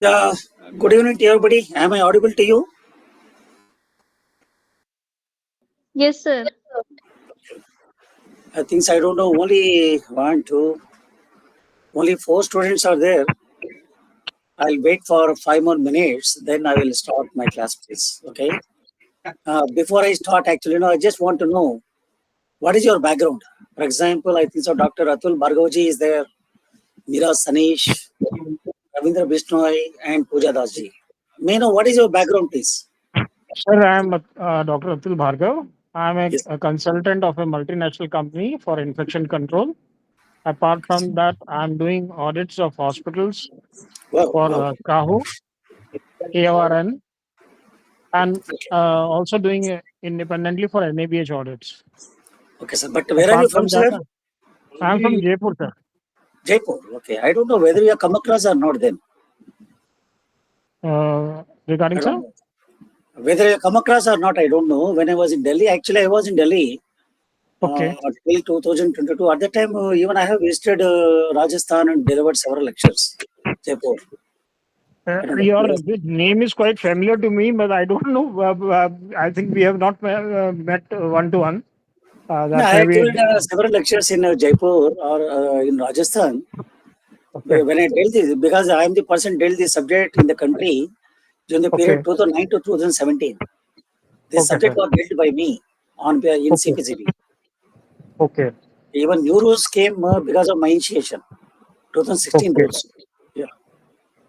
Yeah, good evening to everybody. Am I audible to you? Yes, sir. I think I don't know. Only one, two, only four students are there. I'll wait for 5 more minutes. Then I will start my class, please. Okay. Before I start, actually, I just want to know what is your background. For example, I think so. Dr. Atul Bhargavji is there. Meera Sanish, Ravindra Bishnoi, and Pooja Dasji. May I know what is your background, please? Sir, I am Dr. Atul Bhargav. I am Yes. a consultant of a multinational company for infection control. Apart from that, I am doing audits of hospitals Wow. for Wow. KAHU, AORN, and also doing independently for NABH audits. Okay, sir. But where are you Apart from, from sir? that, I am from Jaipur, sir. Jaipur. Okay. I don't know whether you have come across or not then. Regarding, I don't sir? know. Whether I come across or not, I don't know. When I was in Delhi, actually, I was in Delhi Okay. till 2022. At that time, even I have visited Rajasthan and delivered several lectures. Jaipur. I don't know. Your name is quite familiar to me, but I don't know. I think we have not met one to one. No, That I may have be given several lectures in Jaipur or in Rajasthan. okay. When I dealt this, because I am the person dealt this subject in the country during the period Okay. 2009 to 2017. This Okay, subject sir. was dealt by me in Okay. CPCB. Okay. Even new rules came because of my initiation, 2016 Okay. rules. Yeah.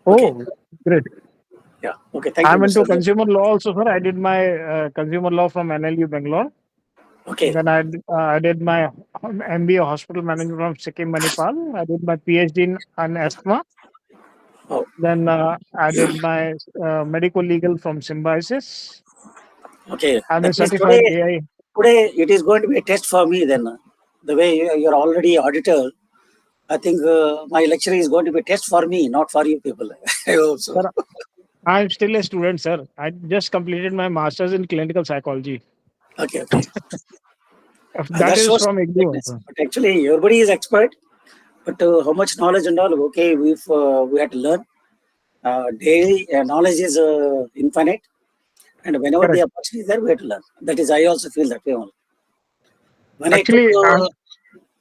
Okay. Oh, great. Yeah. Okay. Thank you, I'm into Mr. Dev. consumer law also, sir. I did my consumer law from NLU Bangalore. Okay. Then I did my MBA hospital management from Sikkim Manipal. I did my PhD in asthma. Oh, Then I did my medical legal from Symbiosis. okay. I'm a That means certified AI. today it is going to be a test for me then. The way you're already auditor, I think my lecture is going to be a test for me, not for you people. I hope so. Sir, I'm still a student, sir. I just completed my master's in clinical psychology. Okay. Okay. That That is shows from IGNU greatness. also. But actually, everybody is expert. But how much knowledge and all? Okay, we had to learn. Daily knowledge is infinite, and whenever the Correct. opportunity is there, we have to learn. That is, I also feel that way only. When I took Actually,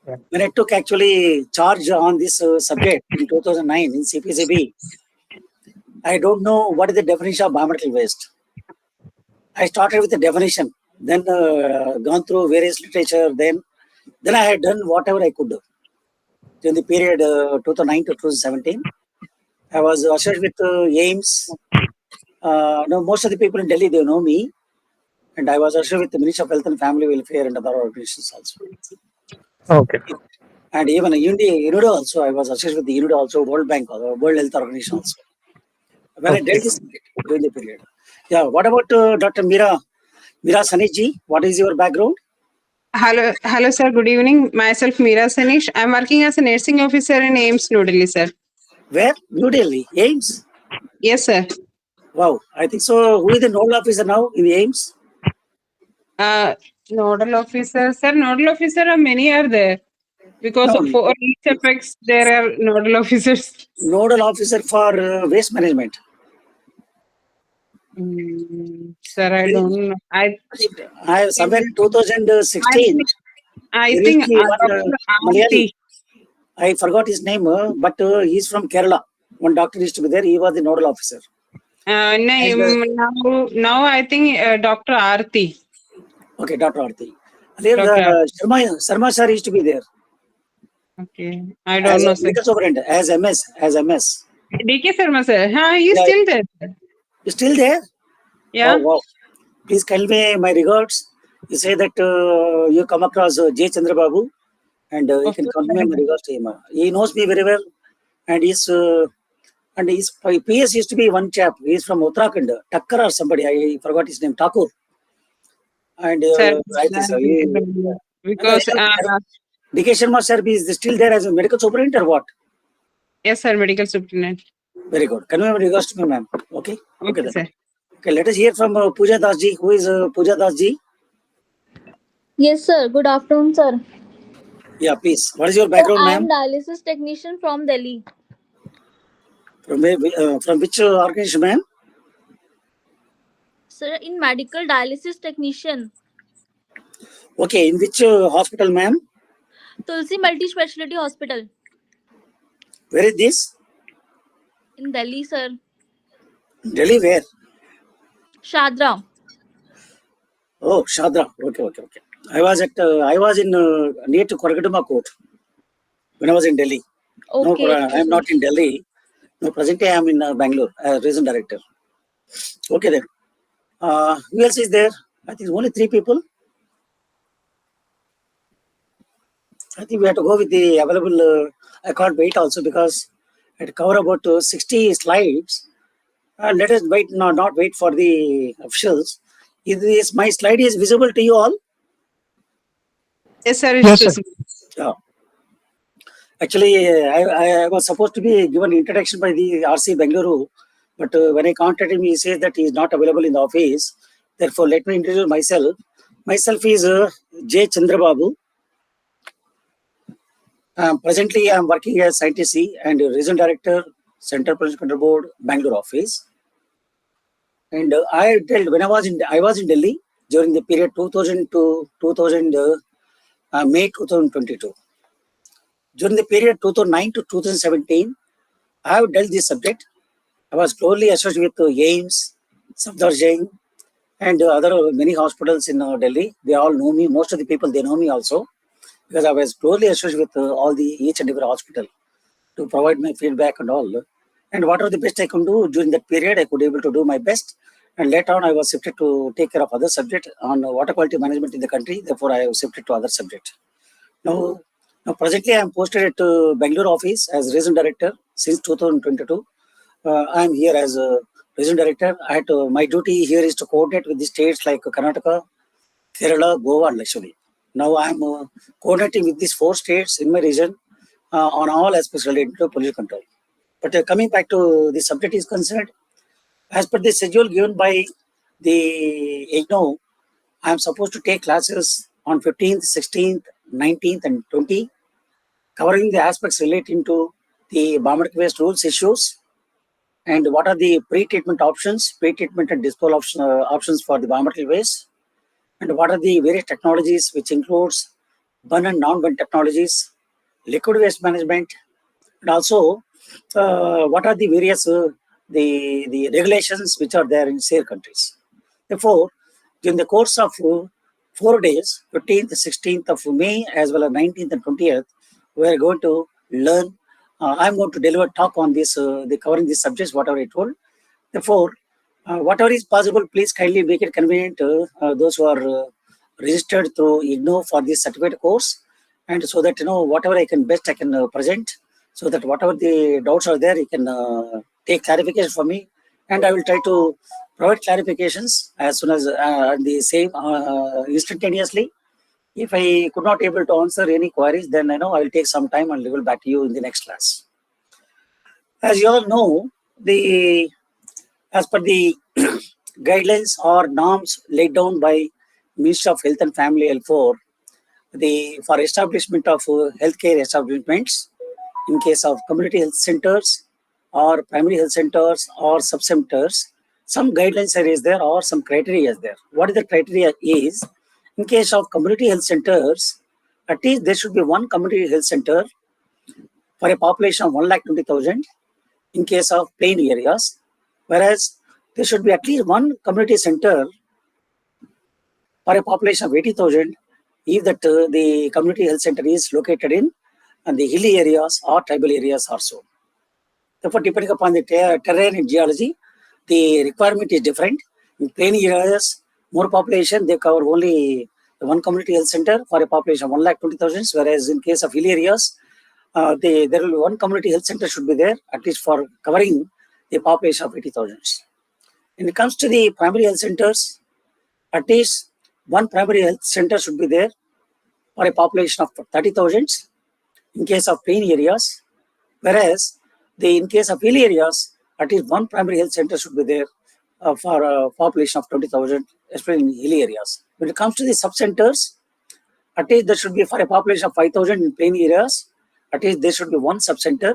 yeah. when I took actually charge on this subject in 2009 in CPCB, I don't know what is the definition of biomedical waste. I started with the definition, then gone through various literature, then I had done whatever I could do. In the period 2009 to 2017, I was associated with AIMS. No, most of the people in Delhi, they know me. And I was associated with the Ministry of Health and Family Welfare and other organizations also. Okay. And even UNIDO also, I was associated with the UNIDO also, World Bank, World Health Organization also. When I dealt Okay. this during the period. Yeah, what about Dr. Meera Saniji? What is your background? Hello, sir. Good evening. Myself, Meera Sanish. I'm working as a nursing officer in AIMS, New Delhi, sir. Where? New Delhi, AIMS. Yes, sir. Wow, I think so. Who is the nodal officer now in the AIMS? Nodal officer, sir. Nodal officer, many are there because No, for each apex there are nodal officers. nodal officer for waste management. Sir, I don't know. I somewhere in 2016, I there used think to be one Dr. Malayali. Aarti. I forgot his name, but he's from Kerala. One doctor used to be there. He was the nodal officer. Now I think Dr. Aarti. Okay, Dr. Aarti. There, Dr. Sharma sir used to be there. Okay, I As don't know, a sir. medical superintendent, as MS. DK Sharma, sir. He's Yeah. still there. You still there? Yeah. Oh, wow. Please convey my regards. You say that you come across J. Chandrababu, and you can convey my regards to him. He knows me very well, and his PS used to be one chap. He's from Uttarakhand, Takkar or somebody. I forgot his name, Thakur. And Sir, I think so. because DK Sharma sir is still there as a medical superintendent or what? yes, sir, medical superintendent. Very good. Convey my regards to me, ma'am. Okay. Okay, Then. sir. Okay, let us hear from Pooja Dasji. Who is Pooja Dasji? Yes, sir. Good afternoon, sir. Yeah, please. What is your So background, I ma'am? am dialysis technician from Delhi. From which organization, ma'am? Sir, in medical dialysis technician. Okay, in which hospital, ma'am? Tulsi Multi Speciality Hospital Where is this? in Delhi, sir. Delhi, where? Shadra. Oh, Shadra. Okay. I was in near to Koragaduma Court when I was in Delhi. No, Okay, I okay, am sir. not in Delhi. No, presently I am in Bangalore as region director. Okay then. Who else is there? I think only 3 people. I think we have to go with the available. I can't wait also because I had to cover about 60 slides. Let us wait, not wait for the officials. Is my slide is visible to you all? Yes, sir. Yes, sir. Yeah. Actually, I was supposed to be given introduction by the RC Bengaluru, but when I contacted him, he says that he is not available in the office. Therefore, let me introduce myself. Myself is J. Chandrababu. Presently, I am working as scientist and regional director, Central Pollution Control Board, Bangalore office. And when I was in Delhi during the period 2000 to 2000 May 2022. During the period 2009 to 2017, I have dealt this subject. I was closely associated with AIMS, Safdarjung, and other many hospitals in Delhi. They all know me. Most of the people they know me also because I was closely associated with each and every hospital to provide my feedback and all. And whatever the best I could do during that period, I could able to do my best. And later on, I was shifted to take care of other subject on water quality management in the country. Therefore, I was shifted to other subject. Now, presently, I am posted at Bangalore office as regional director since 2022. I am here as a regional director. My duty here is to coordinate with the states like Karnataka, Kerala, Goa, and Lakshadweep. Now I am coordinating with these 4 states in my region on all aspects related to pollution control. But coming back to the subject is concerned, as per the schedule given by the IGNO, I am supposed to take classes on 15th, 16th, 19th, and 20th, covering the aspects relating to the biomedical waste rules issues and what are the pre-treatment options, pre-treatment and disposal options for the biomedical waste, and what are the various technologies which includes burn and non-burn technologies, liquid waste management, and also what are the various the regulations which are there in SARE countries. Therefore, during the course of 4 days, 15th, 16th of May, as well as 19th and 20th, we are going to learn. I'm going to deliver talk on this, covering these subjects, whatever I told. Therefore, whatever is possible, please kindly make it convenient those who are registered through IGNO for this certificate course, and so that whatever I can best I can present, so that whatever the doubts are there, you can take clarification from me, and I will try to provide clarifications as soon as the same instantaneously. If I could not able to answer any queries, then I will take some time and level back to you in the next class. As you all know, as per the guidelines or norms laid down by Ministry of Health and Family Welfare, for establishment of healthcare establishments in case of community health centers or primary health centers or subcenters, some guidelines is there or some criteria is there. What is the criteria is, in case of community health centers, at least there should be one community health center for a population of 1,20,000 in case of plain areas, whereas there should be at least one community center for a population of 80,000 if that the community health center is located in the hilly areas or tribal areas also. Therefore, depending upon the terrain and geology, the requirement is different. In plain areas, more population, they cover only one community health center for a population of 1,20,000, whereas in case of hilly areas, there will be one community health center should be there, at least for covering the population of 80,000. When it comes to the primary health centers, at least one primary health center should be there for a population of 30,000 in case of plain areas, whereas in case of hilly areas, at least one primary health center should be there for a population of 20,000, especially in hilly areas. When it comes to the sub-centers, at least there should be for a population of 5,000 in plain areas, at least there should be one sub-center,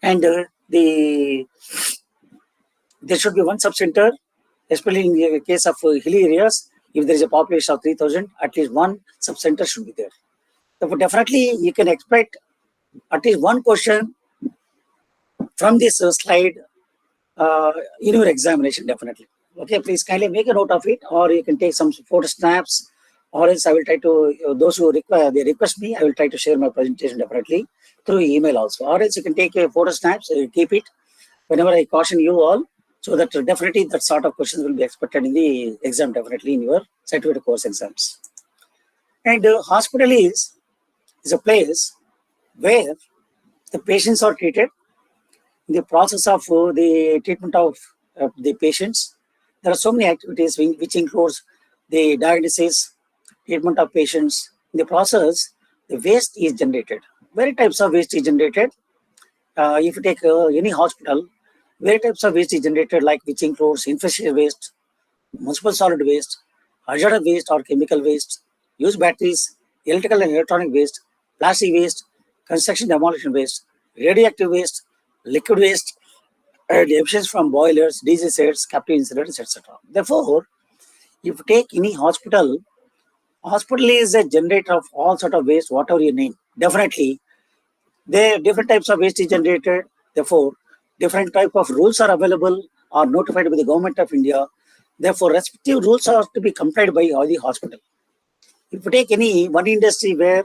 and there should be one sub-center, especially in the case of hilly areas. If there is a population of 3,000, at least one sub-center should be there. Therefore, definitely you can expect at least one question from this slide in your examination, definitely. Okay, please kindly make a note of it, or you can take some photo snaps, or else I will try to, those who require, they request me, I will try to share my presentation definitely through email also, or else you can take a photo snaps, keep it whenever I caution you all, so that definitely that sort of questions will be expected in the exam, definitely in your certificate course exams. And hospital is a place where the patients are treated. In the process of the treatment of the patients, there are so many activities which includes the diagnosis, treatment of patients. In the process, the waste is generated. Various types of waste is generated. If you take any hospital, various types of waste is generated, like which includes infectious waste, municipal solid waste, hazardous waste or chemical waste, used batteries, electrical and electronic waste, plastic waste, construction demolition waste, radioactive waste, liquid waste, and emissions from boilers, diesel sets, captive incidents, etc. Therefore, if you take any hospital, hospital is a generator of all sort of waste, whatever you name. Definitely, there are different types of waste is generated. Therefore, different type of rules are available or notified by the government of India. Therefore, respective rules are to be complied by all the hospital. If you take any one industry where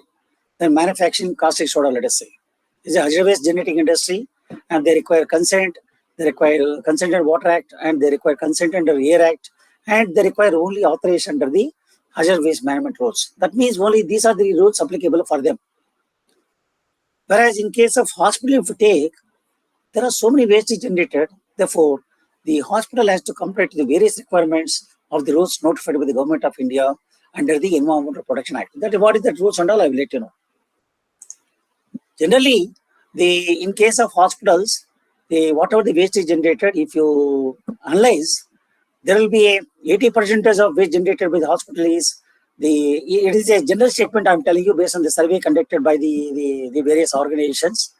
the manufacturing caustic soda, let us say, is a hazardous waste generating industry, and they require consent, they require consent under Water Act, and they require consent under Air Act, and they require only authorization under the hazardous waste management rules. That means only these are the rules applicable for them. Whereas in case of hospital, if you take, there are so many wastes generated. Therefore, the hospital has to comply to the various requirements of the rules notified by the government of India under the Environmental Protection Act. That what is the rules and all, I will let you know. Generally, in case of hospitals, whatever the waste is generated, if you analyze, there will be a 80% of waste generated by the hospital is it is a general statement I am telling you based on the survey conducted by the various organizations.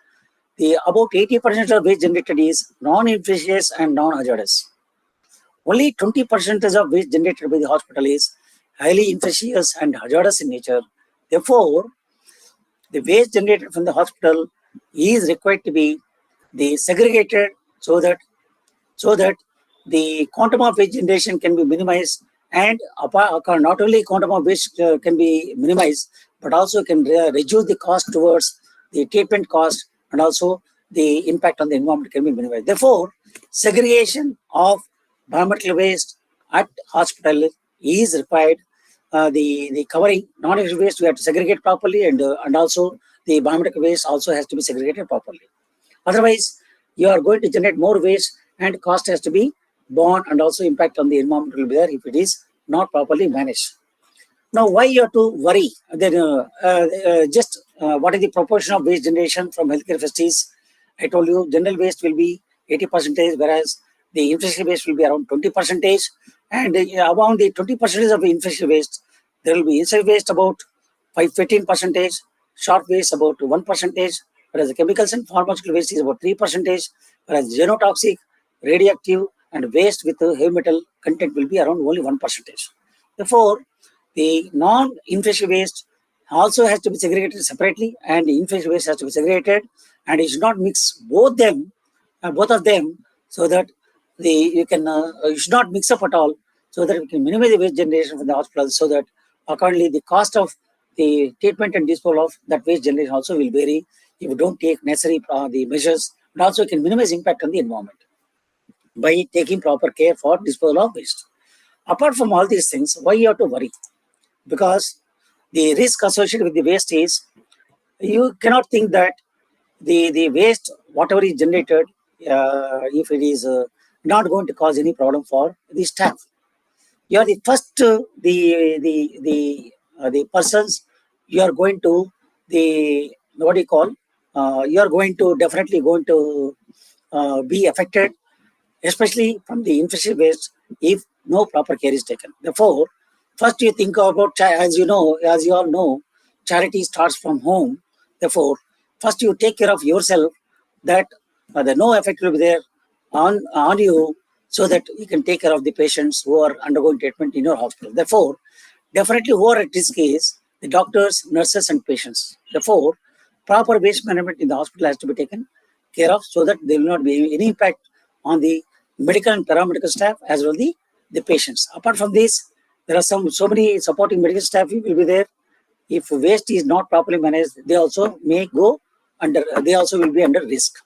About 80% of waste generated is non-infectious and non-hazardous. Only 20% of waste generated by the hospital is highly infectious and hazardous in nature. Therefore, the waste generated from the hospital is required to be segregated so that the quantum of waste generation can be minimized, and not only quantum of waste can be minimized, but also can reduce the cost towards the treatment cost, and also the impact on the environment can be minimized. Therefore, segregation of biomedical waste at hospital is required. The covering non-infectious waste we have to segregate properly, and also the biomedical waste also has to be segregated properly. Otherwise, you are going to generate more waste, and cost has to be borne, and also impact on the environment will be there if it is not properly managed. Now, why you have to worry? Then what is the proportion of waste generation from healthcare facilities? I told you general waste will be 80%, whereas the infectious waste will be around 20%. And around the 20% of the infectious waste, there will be insect waste about 15%, sharp waste about 1%, whereas the chemicals and pharmaceutical waste is about 3%, whereas genotoxic, radioactive, and waste with heavy metal content will be around only 1%. Therefore, the non-infectious waste also has to be segregated separately, and the infectious waste has to be segregated, and you should not mix both of them, so that you should not mix up at all, so that we can minimize the waste generation from the hospital, so that accordingly the cost of the treatment and disposal of that waste generation also will vary if you don't take necessary the measures, and also can minimize impact on the environment by taking proper care for disposal of waste. Apart from all these things, why you have to worry? Because the risk associated with the waste is, you cannot think that the waste, whatever is generated, if it is not going to cause any problem for the staff. You are the first, the persons you are going to, you are going to definitely going to be affected, especially from the infectious waste, if no proper care is taken. Therefore, first you think about, as you all know, charity starts from home. Therefore, first you take care of yourself, that the no effect will be there on you, so that you can take care of the patients who are undergoing treatment in your hospital. Therefore, definitely who are at risk is the doctors, nurses, and patients. Therefore, proper waste management in the hospital has to be taken care of, so that there will not be any impact on the medical and paramedical staff as well the patients. Apart from this, there are so many supporting medical staff will be there. If waste is not properly managed, they also may go under. They also will be under risk.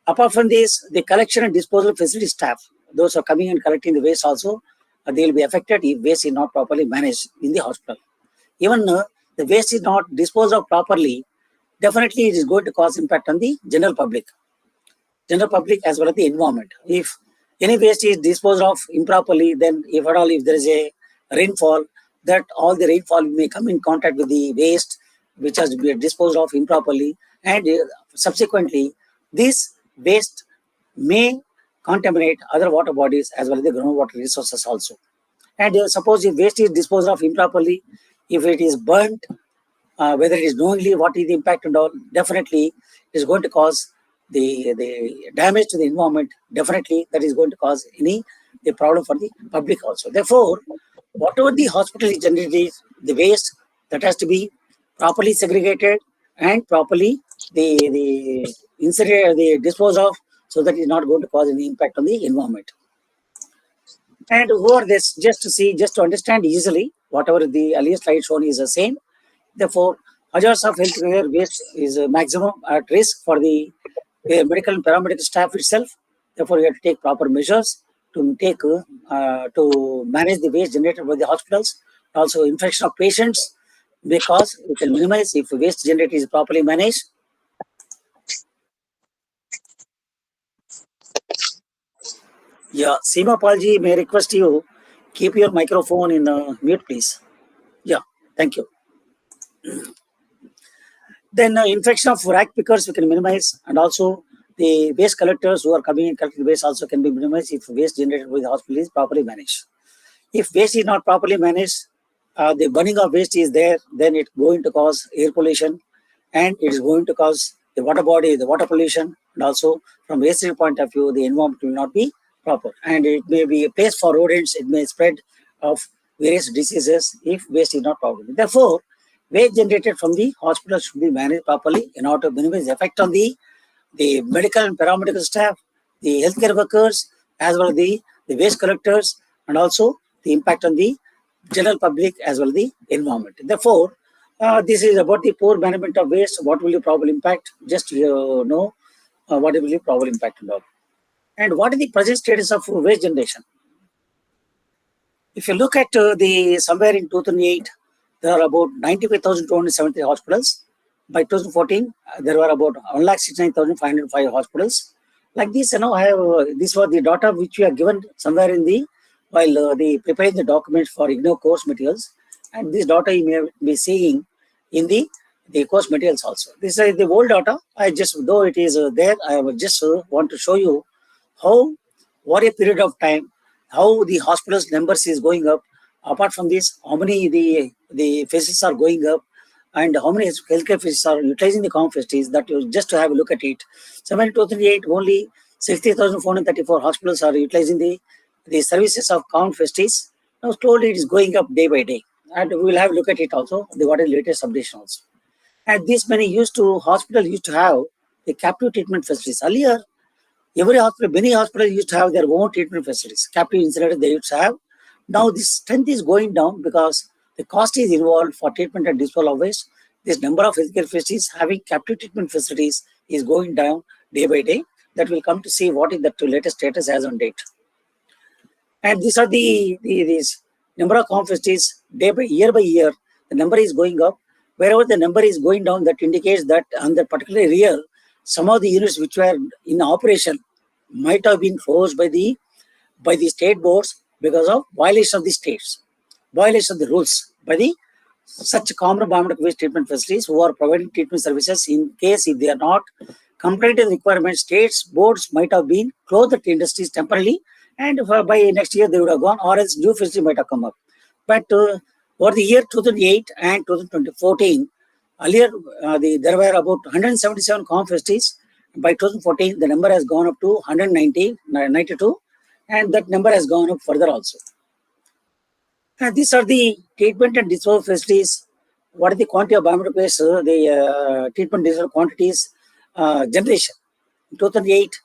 Apart from this, the collection and disposal facility staff, those who are coming and collecting the waste also, they will be affected if waste is not properly managed in the hospital. Even the waste is not disposed of properly, definitely it is going to cause impact on the general public as well as the environment. If any waste is disposed of improperly, then if at all, if there is a rainfall, that all the rainfall may come in contact with the waste which has been disposed of improperly, and subsequently this waste may contaminate other water bodies as well as the groundwater resources also. And suppose if waste is disposed of improperly, if it is burnt, whether it is knowingly, what is the impact and all, definitely it is going to cause the damage to the environment. Definitely that is going to cause the problem for the public also. Therefore, whatever the hospital is generating, the waste, that has to be properly segregated and properly the disposed of, so that it is not going to cause any impact on the environment. And who are this? Just to understand easily, whatever the earlier slide shown is the same. Therefore, hazards of healthcare waste is maximum at risk for the medical and paramedical staff itself. Therefore, you have to take proper measures to manage the waste generated by the hospitals. Also, infection of patients, because we can minimize if waste generated is properly managed. Yeah, Seema Palji, may I request you keep your microphone in mute, please. Yeah, thank you. Then infection of rack pickers we can minimize, and also the waste collectors who are coming and collecting waste also can be minimized if waste generated by the hospital is properly managed. If waste is not properly managed, the burning of waste is there, then it's going to cause air pollution, and it is going to cause the water body, the water pollution, and also from waste point of view, the environment will not be proper, and it may be a place for rodents. It may spread of various diseases if waste is not properly. Therefore, waste generated from the hospital should be managed properly in order to minimize the effect on the medical and paramedical staff, the healthcare workers, as well as the waste collectors, and also the impact on the general public as well as the environment. Therefore, this is about the poor management of waste. What will the probable impact? Just know what will the probable impact and all. And what is the present status of waste generation? If you look at somewhere in 2008, there are about 95,273 hospitals. By 2014, there were about 169,505 hospitals. Like this, I have this was the data which we are given somewhere in the while preparing the documents for IGNOU course materials, and this data you may be seeing in the course materials also. This is the old data. I just, though it is there, I will just want to show you how, over a period of time, how the hospitals numbers is going up. Apart from this, how many the phases are going up, and how many healthcare phases are utilizing the common facilities, that you just to have a look at it. Somewhere in 2008, only 60,434 hospitals are utilizing the services of common facilities. Now slowly it is going up day by day, and we will have a look at it also, what is the latest updation also. And this many hospitals used to have the captive treatment facilities. Earlier, many hospitals used to have their own treatment facilities, captive incinerators they used to have. Now this strength is going down because the cost is involved for treatment and disposal of waste. This number of healthcare facilities having captive treatment facilities is going down day by day. That will come to see what is the latest status as on date. And these are these number of common facilities year by year. The number is going up. Wherever the number is going down, that indicates that on that particular year, some of the units which were in operation might have been closed by the state boards because of violation of the states, violation of the rules by the such common biomedical waste treatment facilities who are providing treatment services. In case if they are not complying to the requirements, states boards might have been closed the industries temporarily, and by next year they would have gone, or else new facility might have come up. But for the year 2008 and 2014, earlier there were about 177 common facilities. By 2014, the number has gone up to 192, and that number has gone up further also. And these are the treatment and disposal facilities. What is the quantity of biometric waste? The treatment disposal quantities generation. In 2008,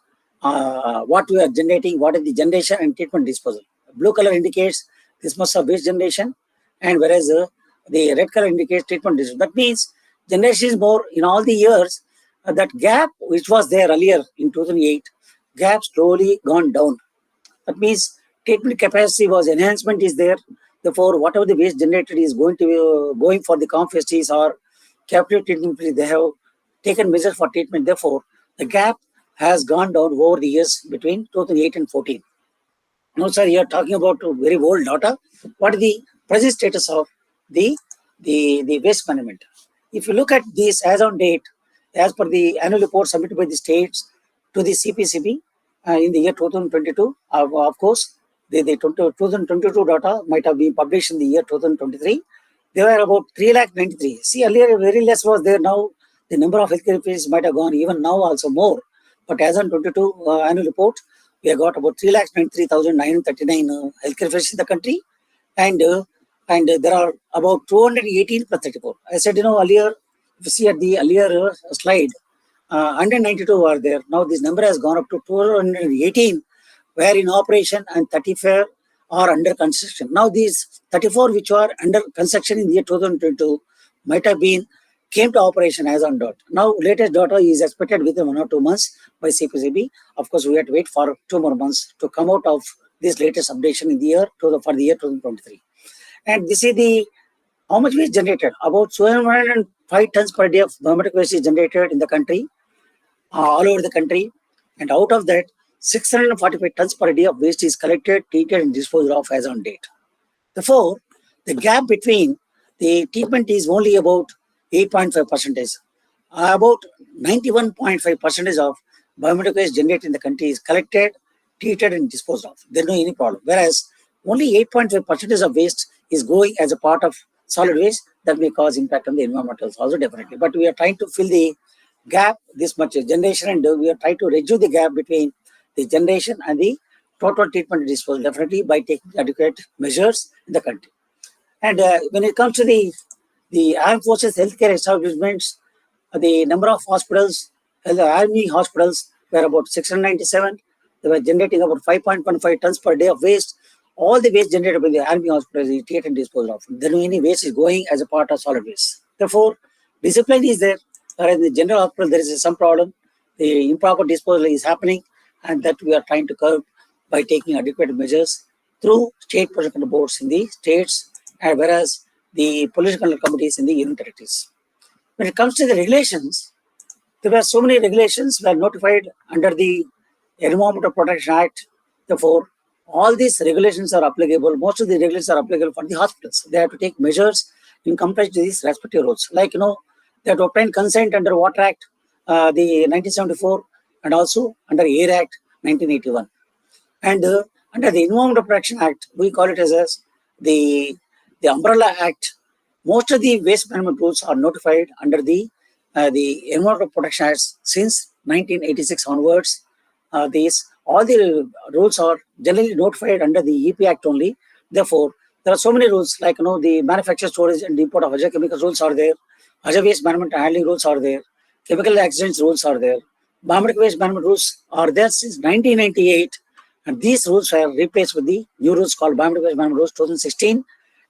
what we are generating, what is the generation and treatment disposal. Blue color indicates this much of waste generation, and whereas the red color indicates treatment disposal. That means generation is more in all the years. That gap which was there earlier in 2008, gap slowly gone down. That means treatment capacity was enhancement is there. Therefore, whatever the waste generated is going to be going for the comp facilities or captive treatment, they have taken measures for treatment. Therefore, the gap has gone down over the years between 2008 and 14. Now, sir, you are talking about very old data. What is the present status of the waste management? If you look at this as on date, as per the annual report submitted by the states to the CPCB in the year 2022, of course, the 2022 data might have been published in the year 2023. There were about 393,000. See, earlier very less was there. Now the number of healthcare facilities might have gone even now also more. But as on 22 annual report, we have got about 393,939 healthcare facilities in the country, and there are about 218 plus 34. I said, earlier, if you see at the earlier slide, 192 are there. Now this number has gone up to 218, where in operation, and 34 are under construction. Now these 34 which are under construction in the year 2022 might have been came to operation as on dot. Now latest data is expected within 1 or 2 months by CPCB. Of course, we have to wait for 2 more months to come out of this latest updation in the year for the year 2023. And this is the how much waste generated. About 705 tons per day of biometric waste is generated in the country, all over the country, and out of that, 645 tons per day of waste is collected, treated, and disposed of as on date. Therefore, the gap between the treatment is only about 8.5%. About 91.5% of biometric waste generated in the country is collected, treated, and disposed of. There is no any problem. Whereas only 8.5% of waste is going as a part of solid waste that may cause impact on the environmental also definitely. But we are trying to fill the gap this much generation, and we are trying to reduce the gap between the generation and the total treatment and disposal definitely by taking adequate measures in the country. And when it comes to the armed forces healthcare establishments, the number of hospitals, the army hospitals were about 697. They were generating about 5.15 tons per day of waste. All the waste generated by the army hospitals is treated and disposed of. There no any waste is going as a part of solid waste. Therefore, discipline is there. Whereas in the general hospital, there is some problem. The improper disposal is happening, and that we are trying to curb by taking adequate measures through state pollution control boards in the states, and whereas the pollution control committees in the union territories. When it comes to the regulations, there were so many regulations were notified under the Environmental Protection Act. Therefore, all these regulations are applicable. Most of the regulations are applicable for the hospitals. They have to take measures in compliance to these respective rules. Like, they have to obtain consent under Water Act, the 1974, and also under Air Act, 1981. And under the Environmental Protection Act, we call it as the Umbrella Act. Most of the waste management rules are notified under the Environmental Protection Act since 1986 onwards. All the rules are generally notified under the EP Act only. Therefore, there are so many rules like the manufacture, storage, and import of hazardous chemicals rules are there. Hazardous waste management and handling rules are there. Chemical accidents rules are there. Biometric waste management rules are there since 1998, and these rules were replaced with the new rules called Biometric Waste Management Rules 2016.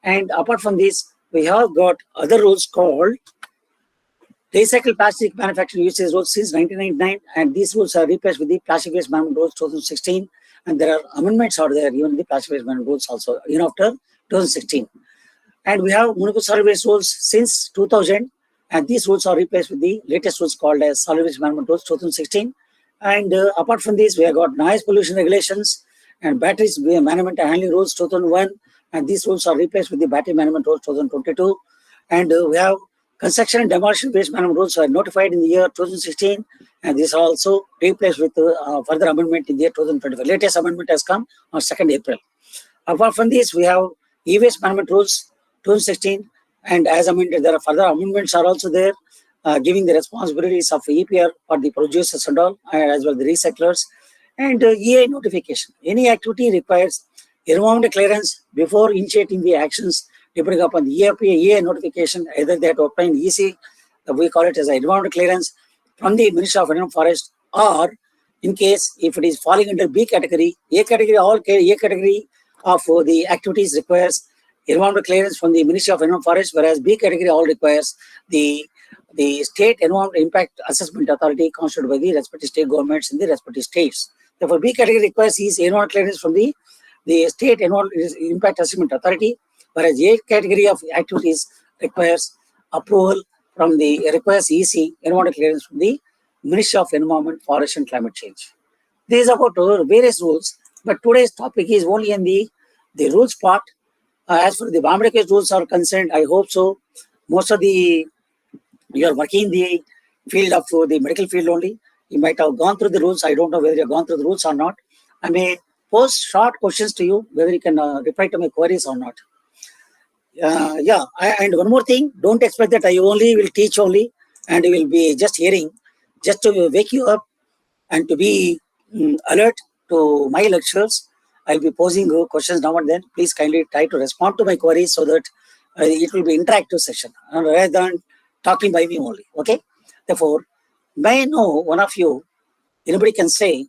And apart from this, we have got other rules called Recycled Plastic Manufacturing Usage Rules since 1999, and these rules are replaced with the Plastic Waste Management Rules 2016. And there are amendments are there even in the Plastic Waste Management Rules also after 2016. And we have Municipal Solid Waste Rules since 2000, and these rules are replaced with the latest rules called as Solid Waste Management Rules 2016. And apart from this, we have got noise pollution regulations and batteries management and handling rules 2001, and these rules are replaced with the battery management rules 2022. And we have construction and demolition waste management rules are notified in the year 2016, and these are also replaced with further amendment in the year 2025. Latest amendment has come on 2nd April. Apart from this, we have e-waste management rules 2016, and as amended, there are further amendments are also there. giving the responsibilities of EPR for the producers and all, as well the recyclers, and EA notification. Any activity requires environmental clearance before initiating the actions depending upon the EA notification. Either they have to obtain EC, we call it as an environmental clearance from the Ministry of Environment Forest, or in case if it is falling under B category, A category, A category of the activities requires environmental clearance from the Ministry of Environment Forest, whereas B category all requires the State Environmental Impact Assessment Authority constituted by the respective state governments in the respective states. Therefore, B category requires is environmental clearance from the State Environmental Impact Assessment Authority, whereas A category of activities requires approval from the requires EC, environmental clearance from the Ministry of Environment, Forest and Climate Change. This is about various rules, but today's topic is only in the rules part. As for the BMWM rules are concerned, I hope so. Most of you are working in the field of the medical field only. You might have gone through the rules. I don't know whether you have gone through the rules or not. I may pose short questions to you, whether you can reply to my queries or not. And one more thing, don't expect that I only will teach only and you will be just hearing, just to wake you up and to be alert to my lectures. I'll be posing questions now and then. Please kindly try to respond to my queries so that it will be interactive session rather than talking by me only. Okay. Therefore, may I know one of you, anybody can say,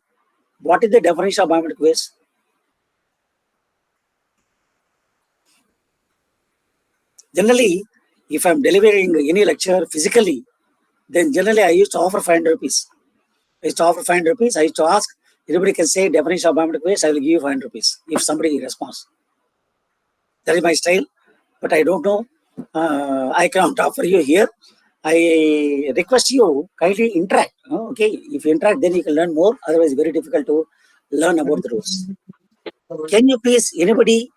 what is the definition of biometric waste? Generally, if I'm delivering any lecture physically, then generally I used to offer 500 rupees. I used to offer 500 rupees. I used to ask, everybody can say definition of biometric waste, I will give you 500 rupees if somebody responds. That is my style, but I don't know. I cannot offer you here. I request you kindly interact. Okay, if you interact, then you can learn more. Otherwise, very difficult to learn about the rules. Can you please, anybody,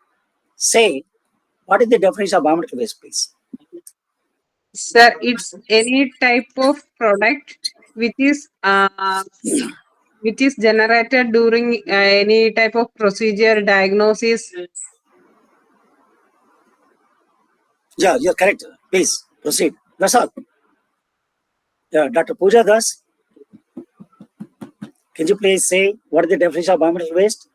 say what is the definition of biometric waste, please? Sir, it's any type of product which is generated during any type of procedure, diagnosis. Yeah, you're correct. Please proceed. That's all. Dr. Pooja Das, can you please say what is the definition of biometric waste?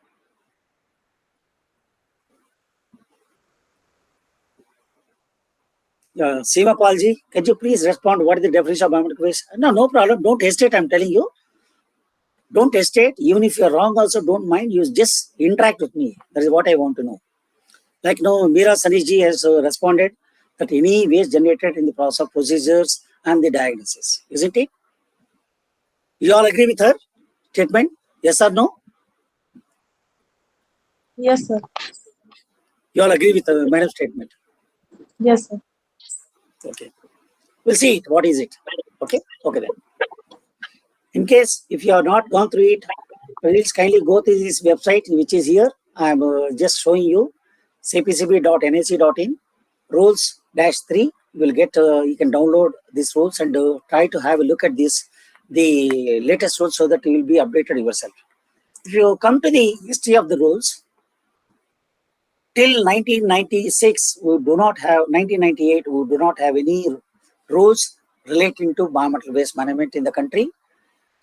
Seema Palji, can you please respond what is the definition of biometric waste? No problem. Don't hesitate, I'm telling you. Don't hesitate. Even if you're wrong also, don't mind. You just interact with me. That is what I want to know. Like Meera Sanishji has responded that any waste generated in the process of procedures and the diagnosis. Isn't it? You all agree with her statement? Yes or no? Yes, sir. You all agree with madam's statement? Yes, sir. Okay. We'll see it. What is it? Okay. Okay then. In case if you have not gone through it, please kindly go to this website which is here. I'm just showing you cpcb.nac.in rules-3. You will get you can download these rules and try to have a look at this the latest rules so that you will be updated yourself. If you come to the history of the rules, till 1996 we do not have 1998 we do not have any rules relating to biometric waste management in the country,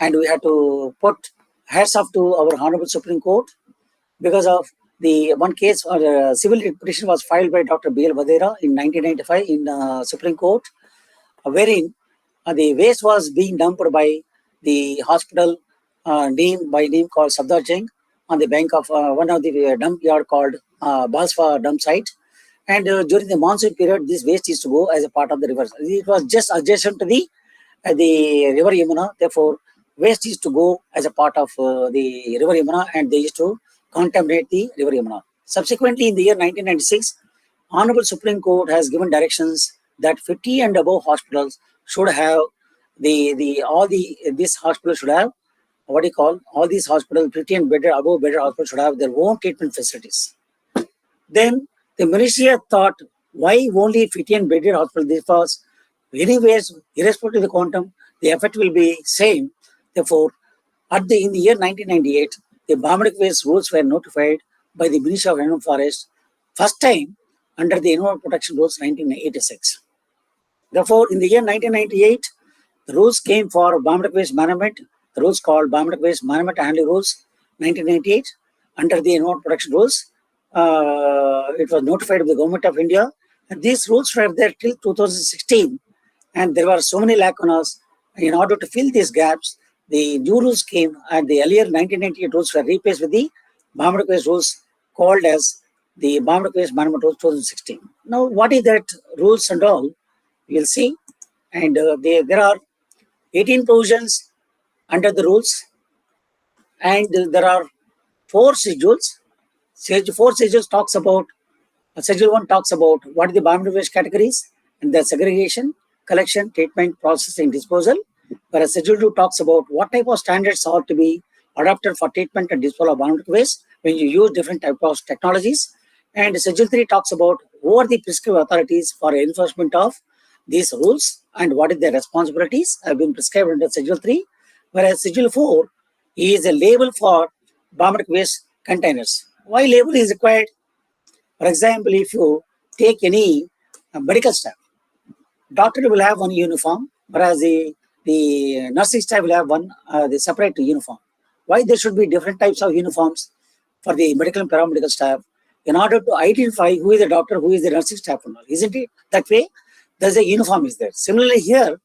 and we had to put hats off to our Honorable Supreme Court because of the one case or civil petition was filed by Dr. B.L. Vadera in 1995 in Supreme Court, wherein the waste was being dumped by the hospital name called Sabdar Jeng on the bank of one of the dump yard called Balsfa dump site. And during the monsoon period, this waste is to go as a part of the river. It was just adjacent to the river Yamuna. Therefore, waste is to go as a part of the river Yamuna, and they used to contaminate the river Yamuna. Subsequently, in the year 1996, Honorable Supreme Court has given directions that 50 and above hospitals should have this hospital should have what do you call all these hospitals 50 and better above better hospitals should have their own treatment facilities. Then the ministry thought, why only 50 and better hospitals? This was anyways irrespective of the quantum, the effect will be same. Therefore, in the year 1998, the biometric waste rules were notified by the Ministry of Environment Forest first time under the Environment Protection Rules 1986. Therefore, in the year 1998, The rules came for biomedical waste management. The rules called biomedical waste management and handling rules, 1998, under the environment protection rules. It was notified by the government of India. And these rules were there till 2016. And there were so many lacunas. In order to fill these gaps, the new rules came, and the earlier 1998 rules were replaced with the biomedical waste rules called as the biomedical waste management rules 2016. Now, what is that rules and all? We'll see. And there are 18 provisions under the rules, and there are 4 schedules. Four schedules talks about, Schedule 1 talks about what are the biomedical waste categories and their segregation, collection, treatment, processing, disposal. Whereas Schedule 2 talks about what type of standards are to be adopted for treatment and disposal of biomedical waste when you use different types of technologies. And Schedule 3 talks about who are the prescribed authorities for enforcement of these rules and what is their responsibilities have been prescribed under Schedule 3. Whereas Schedule 4 is a label for biomedical waste containers. Why label is required? For example, if you take any medical staff, doctor will have one uniform, whereas the nursing staff will have one the separate uniform. Why there should be different types of uniforms for the medical and paramedical staff in order to identify who is the doctor, who is the nursing staff, isn't it? That way, there's a uniform is there. Similarly, here,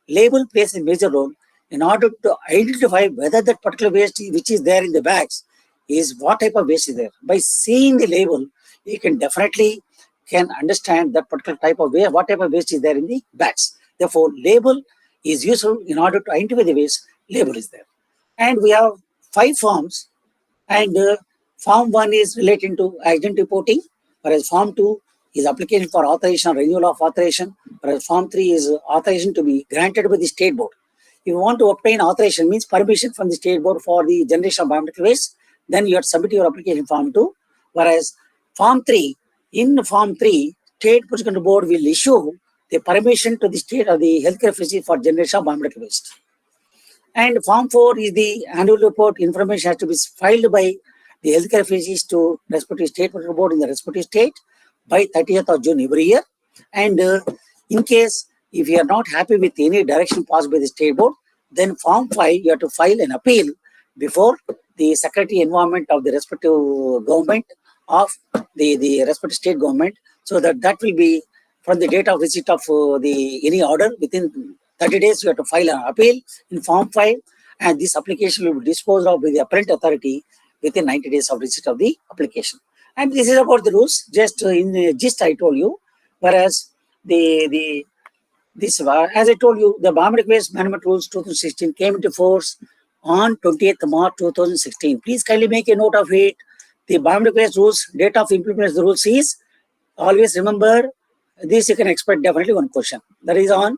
label plays a major role in order to identify whether that particular waste which is there in the bags is what type of waste is there. By seeing the label, you can definitely understand that particular type of waste, what type of waste is there in the bags. Therefore, label is useful in order to identify the waste. Label is there. And we have 5 forms, and Form 1 is relating to accident reporting, whereas Form 2 is application for authorization or renewal of authorization, whereas Form 3 is authorization to be granted by the state board. If you want to obtain authorization, means permission from the state board for the generation of biomedical waste, then you have to submit your application Form 2, whereas Form 3, in Form 3, State Pollution Control Board will issue the permission to the state or the healthcare facility for generation of biomedical waste. And Form 4 is the annual report. Information has to be filed by the healthcare facilities to respective state pollution board in the respective state by 30th of June every year. And in case if you are not happy with any direction passed by the state board, then Form 5 you have to file an appeal before the Secretary Environment of the respective government of the respective state government, so that will be from the date of receipt of any order. Within 30 days you have to file an appeal in Form 5, and this application will be disposed of by the appellate authority within 90 days of receipt of the application. And this is about the rules, just in the gist I told you. Whereas as I told you, the biomedical waste management rules 2016 came into force on 20th March 2016. Please kindly make a note of it. The biomedical waste rules, date of implementation of the rules is, always remember, this you can expect definitely one question. That is on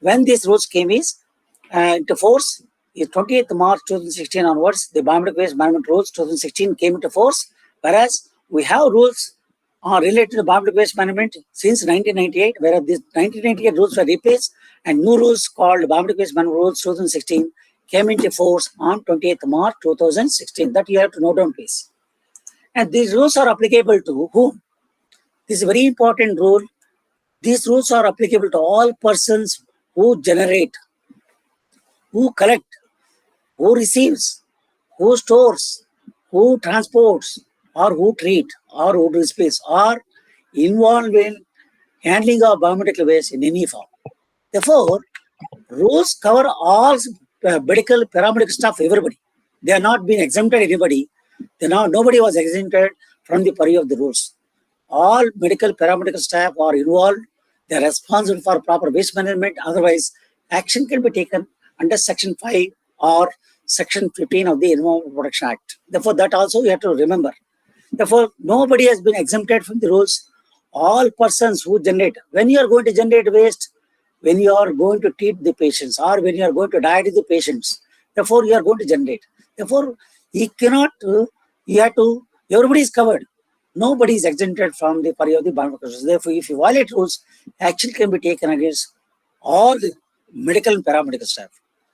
when these rules came into force is 20th March 2016 onwards. The biomedical waste management rules 2016 came into force, whereas we have rules related to biomedical waste management since 1998, whereas these 1998 rules were replaced and new rules called biomedical waste management rules 2016 came into force on 20th March 2016. That you have to note down, please. And these rules are applicable to whom? This is a very important rule. These rules are applicable to all persons who generate, who collect, who receives, who stores, who transports, or who treat, or who displays, or involved in handling of biomedical waste in any form. Therefore, rules cover all medical, paramedical staff, everybody. They are not being exempted anybody. Nobody was exempted from the purview of the rules. All medical, paramedical staff are involved. They are responsible for proper waste management. Otherwise, action can be taken under Section 5 or Section 15 of the Environmental Protection Act. Therefore, that also you have to remember. Therefore, nobody has been exempted from the rules. All persons who generate, when you are going to generate waste, when you are going to treat the patients, or when you are going to diet the patients, therefore you are going to generate. Therefore, you cannot, you have to, everybody is covered. Nobody is exempted from the purview of the biomedical rules. Therefore, if you violate rules, action can be taken against all the medical and paramedical staff.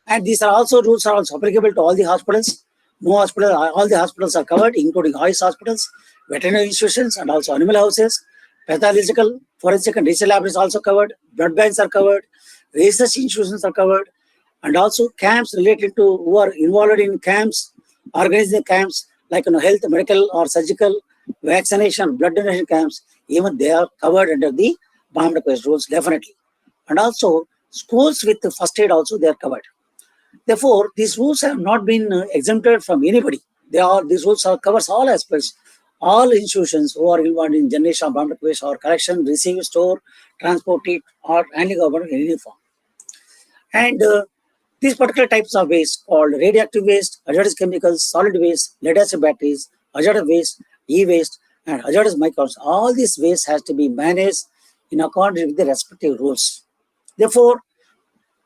And these are also rules are also applicable to all the hospitals. No hospital, all the hospitals are covered, including Hoist hospitals, veterinary institutions, and also animal houses. Pathological, forensic, and research labs is also covered. Blood banks are covered. Research institutions are covered. and also camps related to who are involved in camps, organizing camps like health, medical or surgical, vaccination, blood donation camps, even they are covered under the bomb request rules, definitely. And also schools with first aid also they are covered. Therefore, these rules have not been exempted from anybody. These rules covers all aspects, all institutions who are involved in generation of bomb request or collection, receive, store, transport it, or handling of in any form. And these particular types of waste called radioactive waste, hazardous chemicals, solid waste, lead acid batteries, hazardous waste, e-waste, and hazardous microbes. All these waste has to be managed in accordance with the respective rules. Therefore,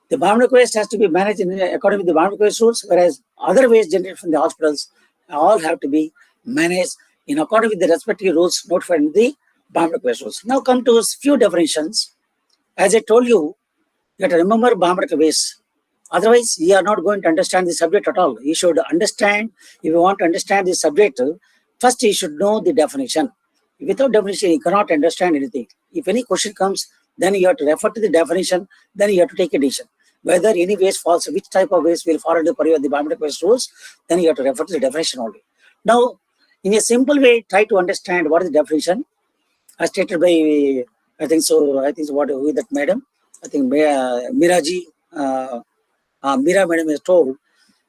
the bomb request has to be managed according to the bomb request rules, whereas other waste generated from the hospitals all have to be managed in accordance with the respective rules notified in the bomb request rules. Now come to a few definitions. As I told you, you have to remember bomb request. Otherwise, you are not going to understand the subject at all. You should understand, if you want to understand the subject, first you should know the definition. Without definition, you cannot understand anything. If any question comes, then you have to refer to the definition, then you have to take a decision. Whether any waste falls, which type of waste will fall under the purview of the bomb request rules, then you have to refer to the definition only. Now, in a simple way, try to understand what is the definition. As stated by, I think so, who is that madam? I think Miraji, Mira madam has told,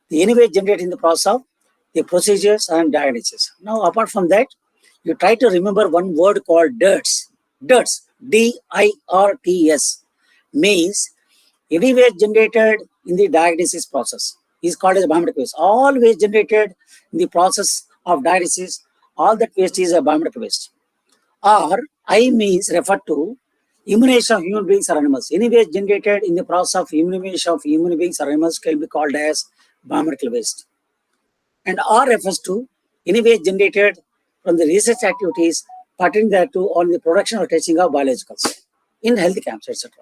the any waste generated in the process of the procedures and diagnosis. Now, apart from that, you try to remember one word called DIRTS. DIRTS, D-I-R-T-S, means any waste generated in the diagnosis process is called as a bomb waste. All waste generated in the process of diagnosis, all that waste is a bomb waste. Or I means refer to immunization of human beings or animals. Any waste generated in the process of immunization of human beings or animals can be called as biomedical waste. And R refers to any waste generated from the research activities pertaining thereto on the production or testing of biologicals in health camps, etc.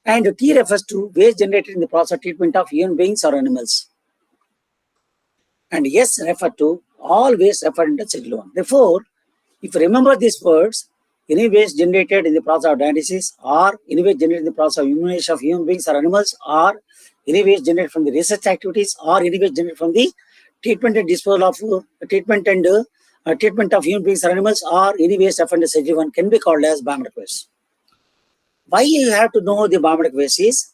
And T refers to waste generated in the process of treatment of human beings or animals. And S refer to all waste referred into Schedule 1. Therefore, if you remember these words, any waste generated in the process of diagnosis, or any waste generated in the process of immunization of human beings or animals, or any waste generated from the research activities, or any waste generated from the treatment and disposal of treatment of human beings or animals, or any waste referred to Schedule 1 can be called as bomb waste. Why you have to know the bomb waste is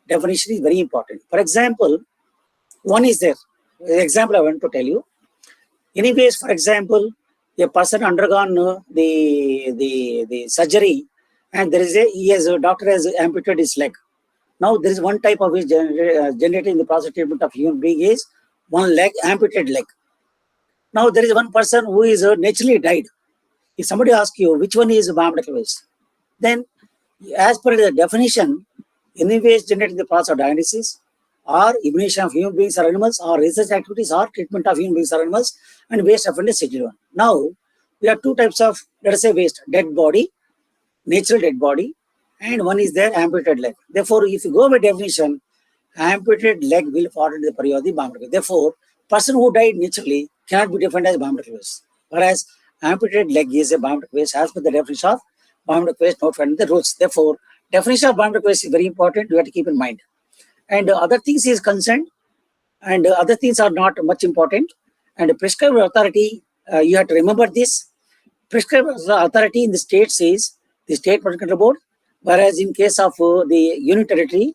definition is very important. For example, one is there. The example I want to tell you. Any waste, for example, a person undergone the surgery, and a doctor has amputated his leg. Now there is one type of waste generated in the process of treatment of human being is one leg, amputated leg. Now there is one person who is naturally died. If somebody asks you which one is bomb waste, then as per the definition, any waste generated in the process of diagnosis, or immunization of human beings or animals, or research activities, or treatment of human beings or animals, and waste referred to Schedule 1. Now, we have two types of, let us say, waste: dead body, natural dead body, and one is there amputated leg. Therefore, if you go by definition, amputated leg will fall into the purview of the bomb waste. Therefore, person who died naturally cannot be defined as bomb waste, whereas amputated leg is a bomb waste as per the definition of bomb waste notified in the rules. Therefore, definition of bomb waste is very important. You have to keep in mind. And other things is concerned, and other things are not much important. And prescribed authority, you have to remember this. Prescribed authority in the states is the State Pollution Control Board, whereas in case of the Union Territory,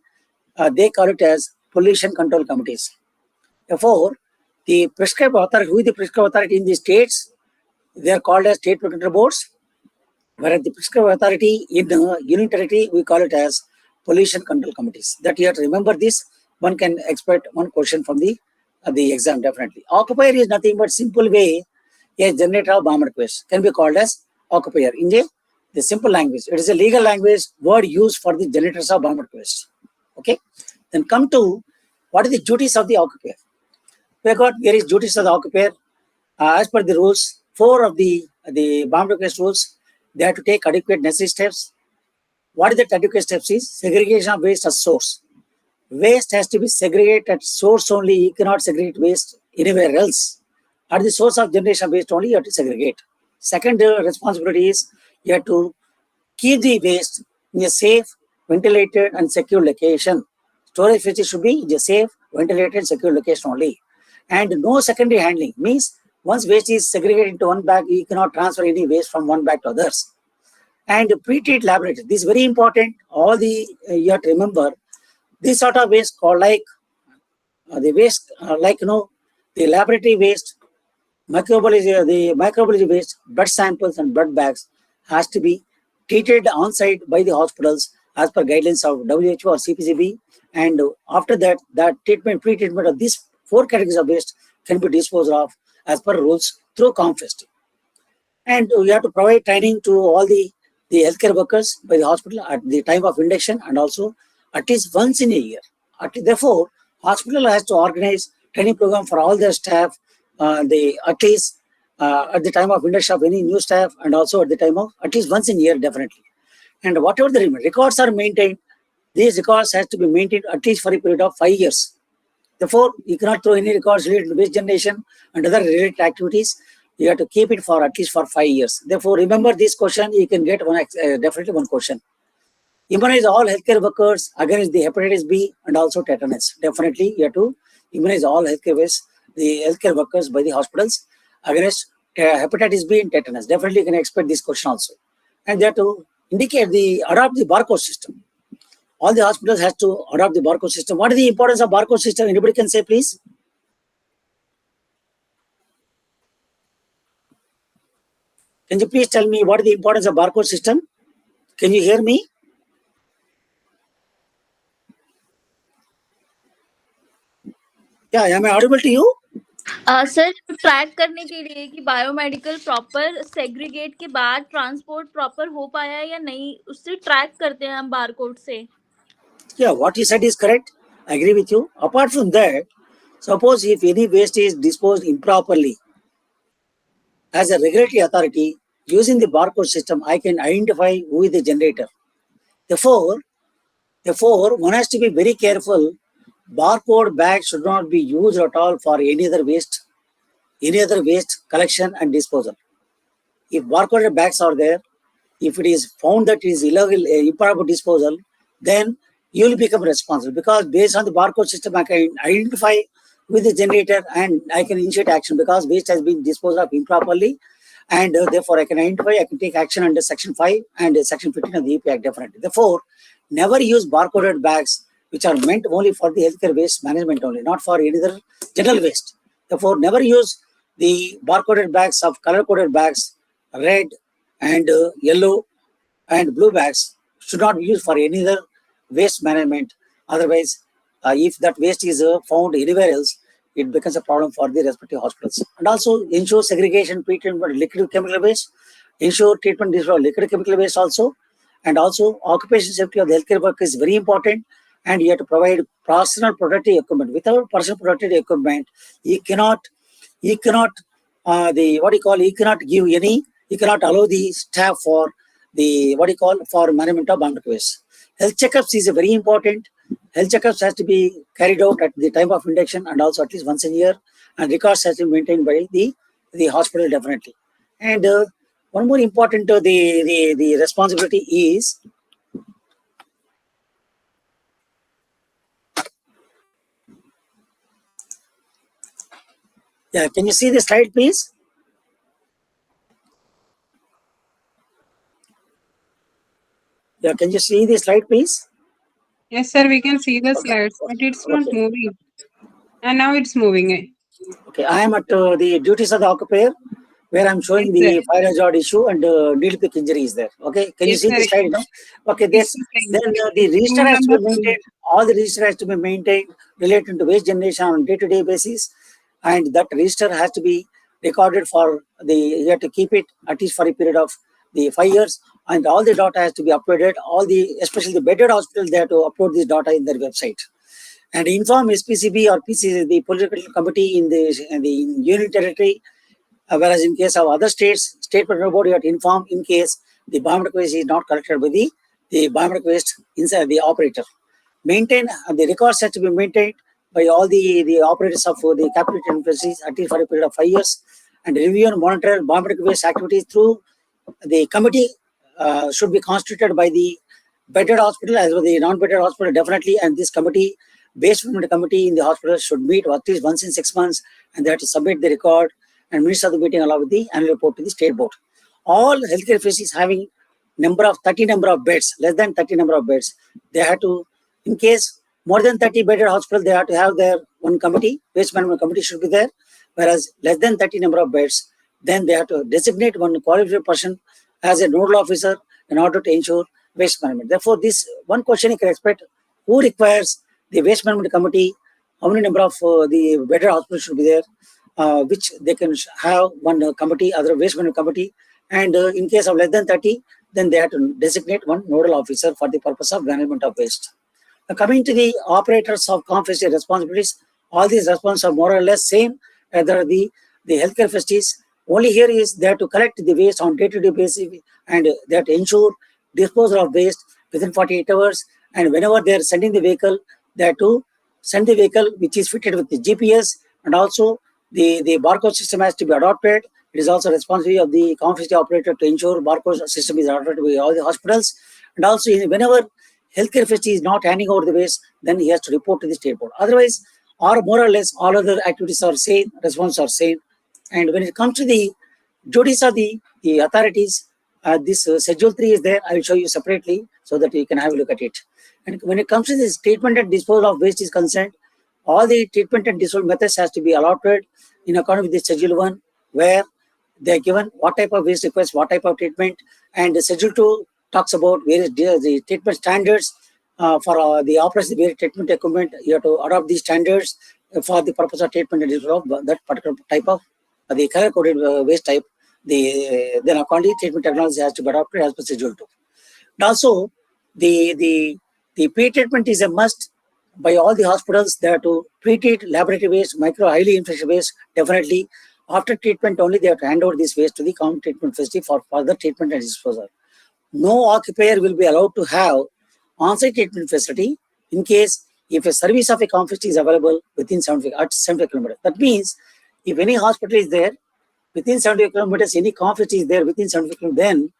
they call it as Pollution Control Committees. Therefore, the prescribed authority, who is the prescribed authority in the states, they are called as State Pollution Control Boards, whereas the prescribed authority in the Union Territory, we call it as Pollution Control Committees. That you have to remember this. One can expect one question from the exam, definitely. Occupier is nothing but simple way a generator of bomb request can be called as occupier in the simple language. It is a legal language word used for the generators of bomb request. Okay. Then come to what are the duties of the occupier. We got various duties of the occupier. As per the rules, 4 of the bomb request rules, they have to take adequate necessary steps. What is the adequate steps is segregation of waste at source. Waste has to be segregated at source only. You cannot segregate waste anywhere else. At the source of generation of waste only, you have to segregate. Second responsibility is you have to keep the waste in a safe, ventilated, and secure location. storage facility should be in a safe, ventilated, secure location only. And no secondary handling means once waste is segregated into one bag, you cannot transfer any waste from one bag to others. And pre-treat laboratory, this is very important. All the you have to remember this sort of waste called like the waste the laboratory waste, microbiology waste, blood samples and blood bags has to be treated on site by the hospitals as per guidelines of WHO or CPCB. And after that, pre-treatment of these 4 categories of waste can be disposed of as per rules through COMFEST. And we have to provide training to all the healthcare workers by the hospital at the time of induction and also at least once in a year. Therefore, hospital has to organize training program for all their staff, at least at the time of induction of any new staff and also at the time of at least once in a year, definitely. And whatever the records are maintained, these records has to be maintained at least for a period of 5 years. Therefore, you cannot throw any records related to waste generation and other related activities. You have to keep it for at least for 5 years. Therefore, remember this question, you can get definitely one question. Immunize all healthcare workers against the hepatitis B and also tetanus. Definitely, you have to immunize all the healthcare workers by the hospitals against hepatitis B and tetanus. Definitely, you can expect this question also. And they have to adopt the barcode system. All the hospitals have to adopt the barcode system. What is the importance of barcode system? Anybody can say, please? Can you please tell me what is the importance of barcode system? Can you hear me? Yeah, am I audible to you? Sir track करने के लिए कि biomedical proper segregate के बाद transport proper हो पाया या नहीं, उससे ट्रैक करते हैं हम बारकोड से. Yeah, what you said is correct. I agree with you. Apart from that, suppose if any waste is disposed improperly, as a regulatory authority, using the barcode system, I can identify who is the generator. Therefore, one has to be very careful. Barcode bags should not be used at all for any other waste collection and disposal. If barcoded bags are there, if it is found that it is illegal, improper disposal, then you will become responsible, because based on the barcode system, I can identify with the generator and I can initiate action because waste has been disposed of improperly, and therefore I can identify, I can take action under Section 5 and Section 15 of the EP Act, definitely. Therefore, never use barcoded bags which are meant only for the healthcare waste management only, not for any other general waste. Therefore, never use the barcoded bags of color-coded bags, red and yellow and blue bags should not be used for any other waste management. Otherwise, if that waste is found anywhere else, it becomes a problem for the respective hospitals. And also ensure segregation, treatment of liquid chemical waste, ensure treatment of liquid chemical waste also, and also occupation safety of the healthcare worker is very important. And you have to provide personal protective equipment. Without personal protective equipment, you cannot allow the staff for for management of biometric waste. Health checkups is very important. Health checkups has to be carried out at the time of induction and also at least once a year, and records has to be maintained by the hospital, definitely. And one more important the responsibility is can you see the slide, please? Yeah, can you see the slide, please? Yes, sir, we can see the slides, but it's not moving. And now it's moving. Okay, I am at the duties of the occupier, where I'm showing Yes, the fire hazard issue and needle pick injury is there. Okay, can you Yes, see sir. the slide now? Okay, then the register has to be maintained. All the register has to be maintained related to waste generation on day-to-day basis, and that register has to be recorded for you have to keep it at least for a period of the 5 years, and all the data has to be uploaded. Especially the bedded hospitals, they have to upload this data in their website. And inform SPCB or PCC, the political committee in the union territory, whereas in case of other states, state petroleum board, you have to inform in case the biometric waste is not collected by the biometric waste inside the operator. Maintain the records have to be maintained by all the operators of the capital universities at least for a period of 5 years, and review and monitor biometric waste activities through the committee should be constituted by the bedded hospital as well as the non-bedded hospital, definitely. And this committee, waste management committee in the hospital should meet at least once in 6 months, and they have to submit the record and minutes of the meeting along with the annual report to the state board. All healthcare facilities having 30 number of beds, less than 30 number of beds, they have to, in case more than 30 bedded hospital, they have to have their one committee, waste management committee should be there, whereas less than 30 number of beds, then they have to designate one qualified person as a nodal officer in order to ensure waste management. Therefore, this one question you can expect: who requires the waste management committee? How many number of the bedded hospitals should be there, which they can have one committee, other waste management committee, and in case of less than 30, then they have to designate one nodal officer for the purpose of management of waste. Now, coming to the operators of confiscate responsibilities, all these responsibilities are more or less same as the healthcare facilities. Only here is they have to collect the waste on day-to-day basis, and they have to ensure disposal of waste within 48 hours. And whenever they are sending the vehicle, they have to send the vehicle which is fitted with the GPS, and also the barcode system has to be adopted. It is also responsibility of the confiscate operator to ensure barcode system is adopted by all the hospitals. And also, whenever healthcare facility is not handing over the waste, then he has to report to the state board. Otherwise, or more or less, all other activities are same, responses are same. And when it comes to the duties of the authorities, this Schedule 3 is there. I will show you separately so that you can have a look at it. And when it comes to this treatment and disposal of waste is concerned, all the treatment and disposal methods has to be allotted in accordance with the Schedule 1, where they are given what type of waste requires what type of treatment. And the Schedule 2 talks about various the treatment standards for the operation of various treatment equipment. You have to adopt these standards for the purpose of treatment and disposal of that particular type of the color-coded waste type. Then accordingly, treatment technology has to be adopted as per Schedule 2. And also, the pre-treatment is a must by all the hospitals. They have to pre-treat laboratory waste, highly infectious waste. Definitely, after treatment only they have to hand over this waste to the common treatment facility for further treatment and disposal. No occupier will be allowed to have on-site treatment facility in case if a service of a common facility is available within 75 kilometers. That means if any hospital is there within 75 kilometers, any common facility is there within 75 kilometers, then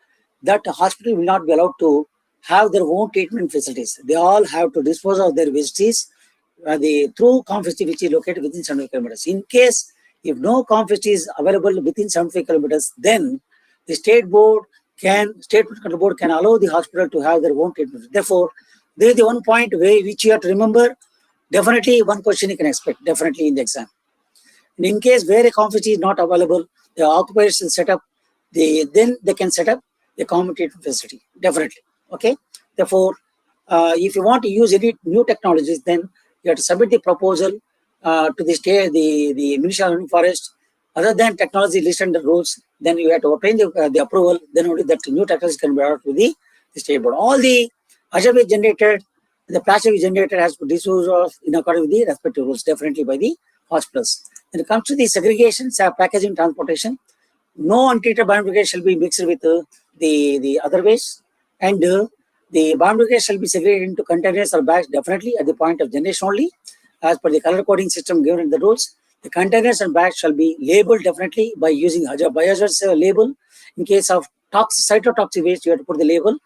that hospital will not be allowed to have their own treatment facilities. They all have to dispose of their wastes through common facility which is located within 75 kilometers. In case if no common facility is available within 75 kilometers, then the state control board can allow the hospital to have their own treatment. Therefore, there is the one point which you have to remember. Definitely, one question you can expect definitely in the exam. And in case where a common facility is not available, the occupiers will set up. Then they can set up a common treatment facility. Definitely, okay. Therefore, if you want to use any new technologies, then you have to submit the proposal to the state, the Ministry of Forest. Other than technology listed in the rules, then you have to obtain the approval. Then only that new technology can be brought to the state board. All the hazard waste generated, the plastic waste generated has to be disposed of in accordance with the respective rules, definitely by the hospitals. When it comes to the segregation, packaging, transportation, no untreated biodegradable shall be mixed with the other waste, and the biodegradable shall be segregated into containers or bags, definitely at the point of generation only, as per the color coding system given in the rules. The containers and bags shall be labeled definitely by using biohazard label. In case of cytotoxic waste, you have to put the label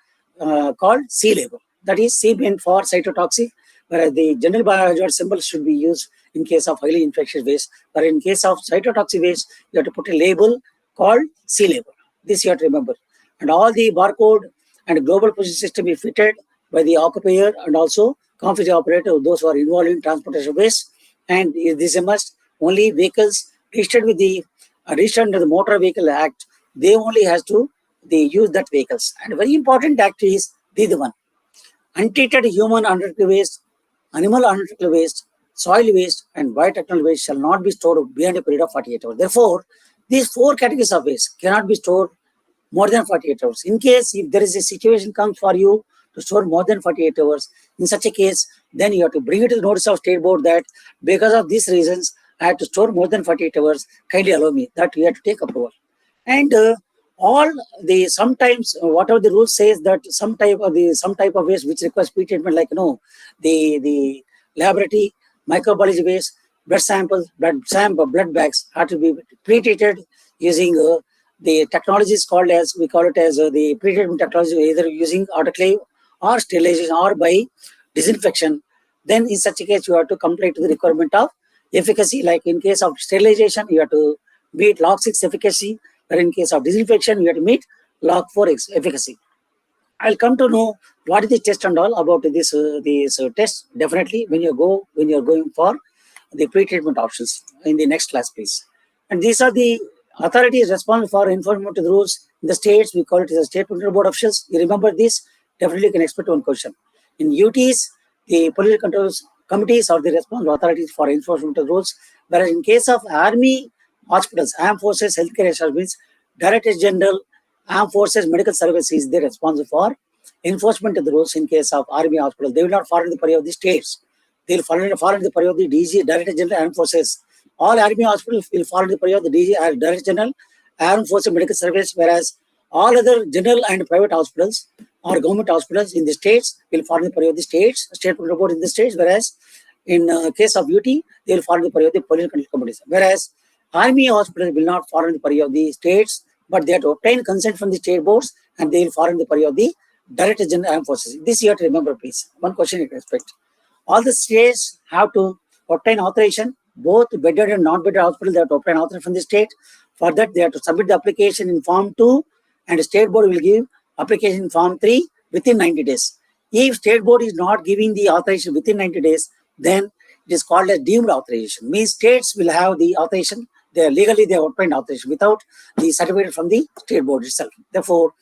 called C label. That is C meant for cytotoxic, whereas the general biohazard symbol should be used in case of highly infectious waste. But in case of cytotoxic waste, you have to put a label called C label. This you have to remember. And all the barcode and global position system is fitted by the occupier and also confiscate operator, those who are involved in transportation waste. And this is a must. Only vehicles registered with registered under the Motor Vehicle Act, they only has to use that vehicles. And very important act is the one: untreated human untreated waste, animal untreated waste, soil waste, and biotechnological waste shall not be stored beyond a period of 48 hours. Therefore, these 4 categories of waste cannot be stored more than 48 hours. In case if there is a situation comes for you to store more than 48 hours, in such a case, then you have to bring it to the notice of state board that because of these reasons, I have to store more than 48 hours. Kindly allow me. That we have to take approval. And sometimes whatever the rule says that some type of waste which requires pre-treatment, like the laboratory microbiology waste, blood samples, blood bags have to be pre-treated using the technologies called as the pre-treatment technology, either using autoclave or sterilization or by disinfection, then in such a case you have to comply to the requirement of efficacy. Like in case of sterilization, you have to meet log 6 efficacy, but in case of disinfection, you have to meet log 4 efficacy. I'll come to know what is the test and all about this test definitely when you're going for the pre-treatment options in the next class, please. And these are the authorities responsible for enforcement of the rules in the states. We call it as a state control board officials. You remember this? Definitely can expect one question. In UTs, the pollution control committees are the responsible authorities for enforcement of the rules. Whereas in case of army hospitals, armed forces, healthcare establishments, Director General, Armed Forces Medical Services, they are responsible for enforcement of the rules in case of army hospitals. They will not follow the purview of the states. They will follow the purview of the DG, Director General, Armed Forces. All army hospitals will follow the purview of the DG, Director General, Armed Forces Medical Service, whereas all other general and private hospitals or government hospitals in the states will follow the purview of the states, state control board in the states, whereas in case of UT, they will follow the purview of the pollution control committees. Whereas army hospitals will not follow the purview of the states, but they have to obtain consent from the state boards and they will follow the purview of the Director General Armed Forces. This you have to remember, please. One question you can expect. All the states have to obtain authorization, both bedded and non-bedded hospitals, they have to obtain authorization from the state. For that, they have to submit the application in Form 2 and the state board will give application in Form 3 within 90 days. If state board is not giving the authorization within 90 days, then it is called as deemed authorization. Means states will have the authorization. They have obtained authorization without the certificate from the state board itself. Therefore,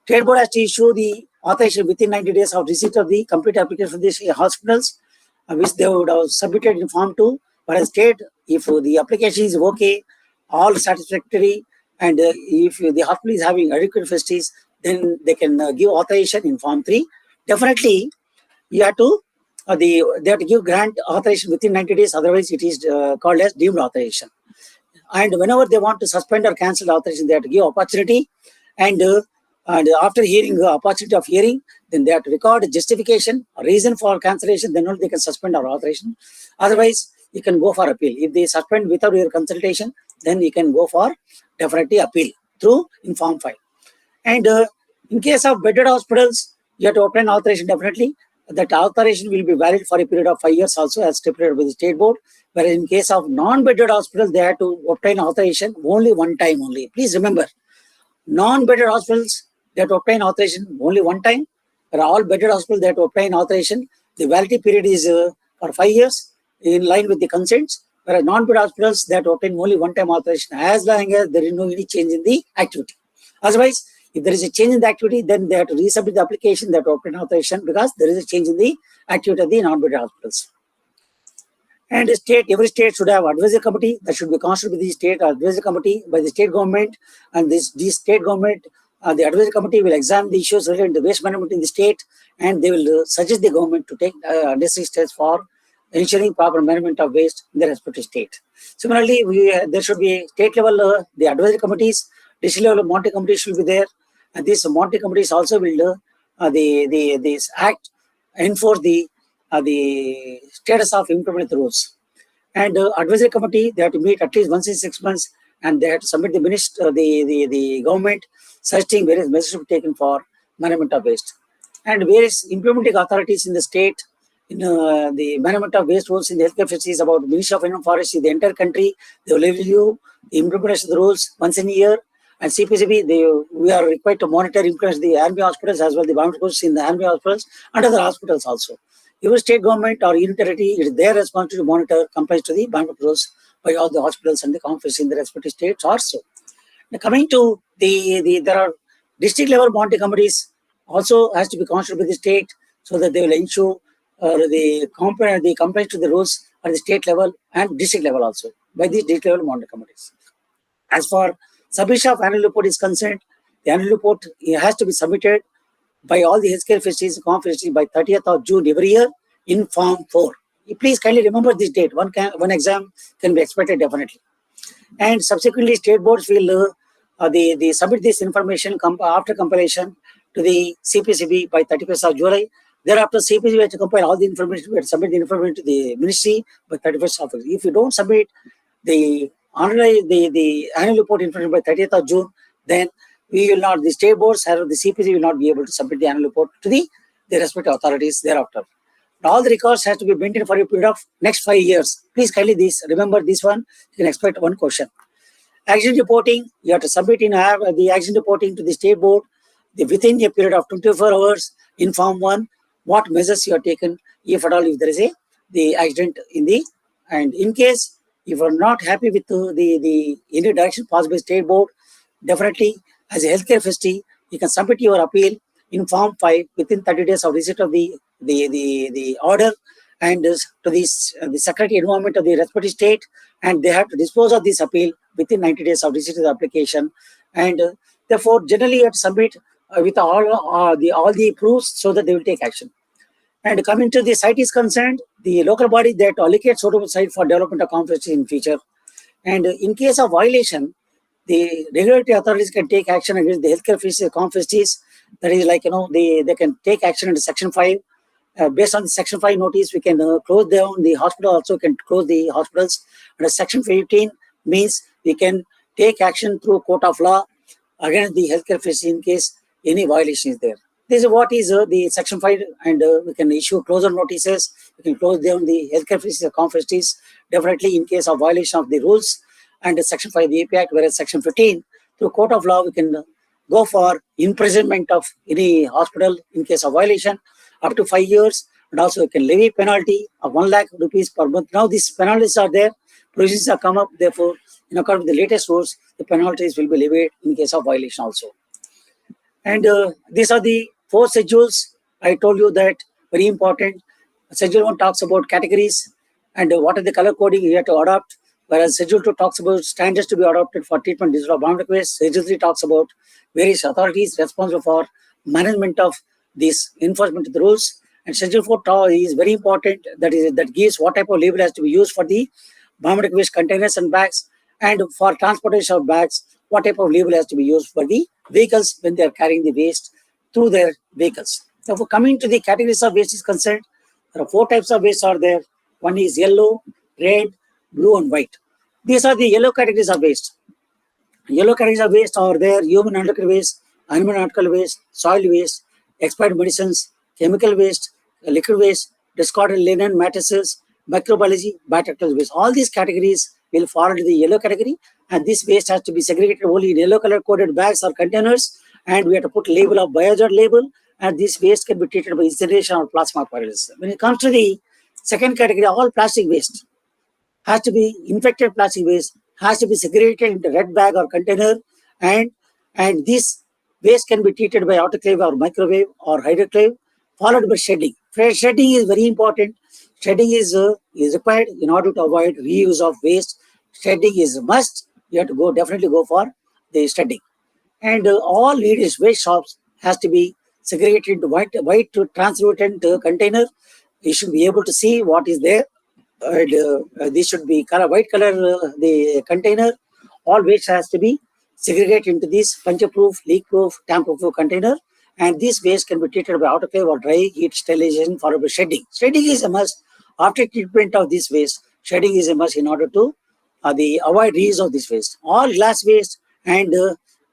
state board has to issue the authorization within 90 days of receipt of the complete application from these hospitals, which they would have submitted in Form 2. But as state, if the application is okay, all satisfactory, and if the hospital is having adequate facilities, then they can give authorization in Form 3. Definitely, you have to they have to give grant authorization within 90 days. Otherwise, it is called as deemed authorization. And whenever they want to suspend or cancel authorization, they have to give opportunity. And after hearing opportunity of hearing, then they have to record a justification, a reason for cancellation. Then only they can suspend our authorization. Otherwise, you can go for appeal. If they suspend without your consultation, then you can go for definitely appeal through in Form 5. And in case of bedded hospitals, you have to obtain authorization definitely. That authorization will be valid for a period of 5 years also as stipulated by the state board. Whereas in case of non-bedded hospitals, they have to obtain authorization only one time only. Please remember, non-bedded hospitals, they have to obtain authorization only one time. For all bedded hospitals, they have to obtain authorization. The validity period is for 5 years in line with the consents. Whereas non-bedded hospitals, they have to obtain only one time authorization as long as there is no any change in the activity. Otherwise, if there is a change in the activity, then they have to resubmit the application, they have to obtain authorization because there is a change in the activity of the non-bedded hospitals. And every state should have advisory committee that should be constituted by the state advisory committee by the state government, and this state government, the advisory committee will examine the issues related to waste management in the state, and they will suggest the government to take necessary steps for ensuring proper management of waste in the respective state. Similarly, there should be state level the advisory committees, district level monitoring committees should be there, and these monitoring committees also will this act enforce the status of implementing the rules. And advisory committee, they have to meet at least once in 6 months, and they have to submit the government suggesting various measures to be taken for management of waste. And various implementing authorities in the state in the management of waste rules in the healthcare facilities about Ministry of Environment and Forestry, the entire country, they will review the implementation of the rules once in a year. And CPCB, we are required to monitor implementation the army hospitals as well, the biomedical in the army hospitals and other hospitals also. Even state government or unit territory, it is their responsibility to monitor compliance to the biomedical rules by all the hospitals and the conference in the respective states also. Now, coming to there are district level monitoring committees also has to be constituted by the state so that they will ensure the compliance to the rules at the state level and district level also by the district level monitoring committees. As for submission of annual report is concerned, the annual report has to be submitted by all the healthcare facilities and conferences by 30th of June every year in Form 4. Please kindly remember this date. One exam can be expected definitely. And subsequently, state boards will they submit this information after compilation to the CPCB by 31st of July. Thereafter, CPCB has to compile all the information, we have to submit the information to the ministry by 31st of August. If you don't submit the annual report information by 30th of June, then we will not, the state boards or the CPC will not be able to submit the annual report to the the respective authorities thereafter. All the records have to be maintained for a period of next 5 years. Please kindly remember this one. You can expect one question. Accident reporting, you have to submit in the accident reporting to the state board within a period of 24 hours. Inform one what measures you have taken, if at all, if there is the accident and in case if you are not happy with the any direction passed by state board, definitely as a healthcare facility, you can submit your appeal in Form 5 within 30 days of receipt of the order and to the Secretary Environment of the respective state, and they have to dispose of this appeal within 90 days of receipt of the application. And therefore, generally, you have to submit with all the proofs so that they will take action. And coming to the site is concerned, the local body that allocates suitable site for development of conflicts in future. And in case of violation, the regulatory authorities can take action against the healthcare facilities. That is like, they can take action under Section 5. Based on the Section 5 notice, we can close down the hospital, also can close the hospitals. Under Section 15 means we can take action through court of law against the healthcare facility in case any violation is there. This is what is the Section 5, and we can issue closure notices. We can close down the healthcare facilities definitely in case of violation of the rules under Section 5 of the AP Act, whereas Section 15, through court of law, we can go for imprisonment of any hospital in case of violation up to 5 years, and also you can levy penalty of 1 lakh rupees per month. Now these penalties are there, provisions have come up, therefore, in accordance with the latest rules, the penalties will be levied in case of violation also. And these are the 4 schedules. I told you that very important. Schedule 1 talks about categories and what are the color coding you have to adopt, whereas Schedule 2 talks about standards to be adopted for treatment disorder of biometric waste. Schedule 3 talks about various authorities responsible for management of this enforcement of the rules. And Schedule 4 is very important. That gives what type of label has to be used for the biometric waste containers and bags, and for transportation of bags, what type of label has to be used for the vehicles when they are carrying the waste through their vehicles. So, for coming to the categories of waste is concerned, there are 4 types of waste are there. One is yellow, red, blue, and white. These are the yellow categories of waste. Yellow categories of waste are there: human analytical waste, animal analytical waste, soil waste, expired medicines, chemical waste, liquid waste, discarded linen, mattresses, microbiology, biotechnology waste. All these categories will fall into the yellow category, and this waste has to be segregated only in yellow color coded bags or containers, and we have to put label of biohazard label, and this waste can be treated by incineration or plasma pyrolysis. When it comes to the second category, all plastic waste has to be infected plastic waste, has to be segregated into red bag or container, and this waste can be treated by autoclave or microwave or hydroclave, followed by shedding. Shedding is very important. Shedding is required in order to avoid reuse of waste. Shedding is a must. You have to definitely go for the shedding. And all waste shops has to be segregated into white to translucent container. You should be able to see what is there. And this should be white color, the container. All waste has to be segregated into this puncture-proof, leak-proof, tamper-proof container. And this waste can be treated by autoclave or dry heat sterilization followed by shedding. Shedding is a must. After treatment of this waste, shedding is a must in order to avoid reuse of this waste. All glass waste and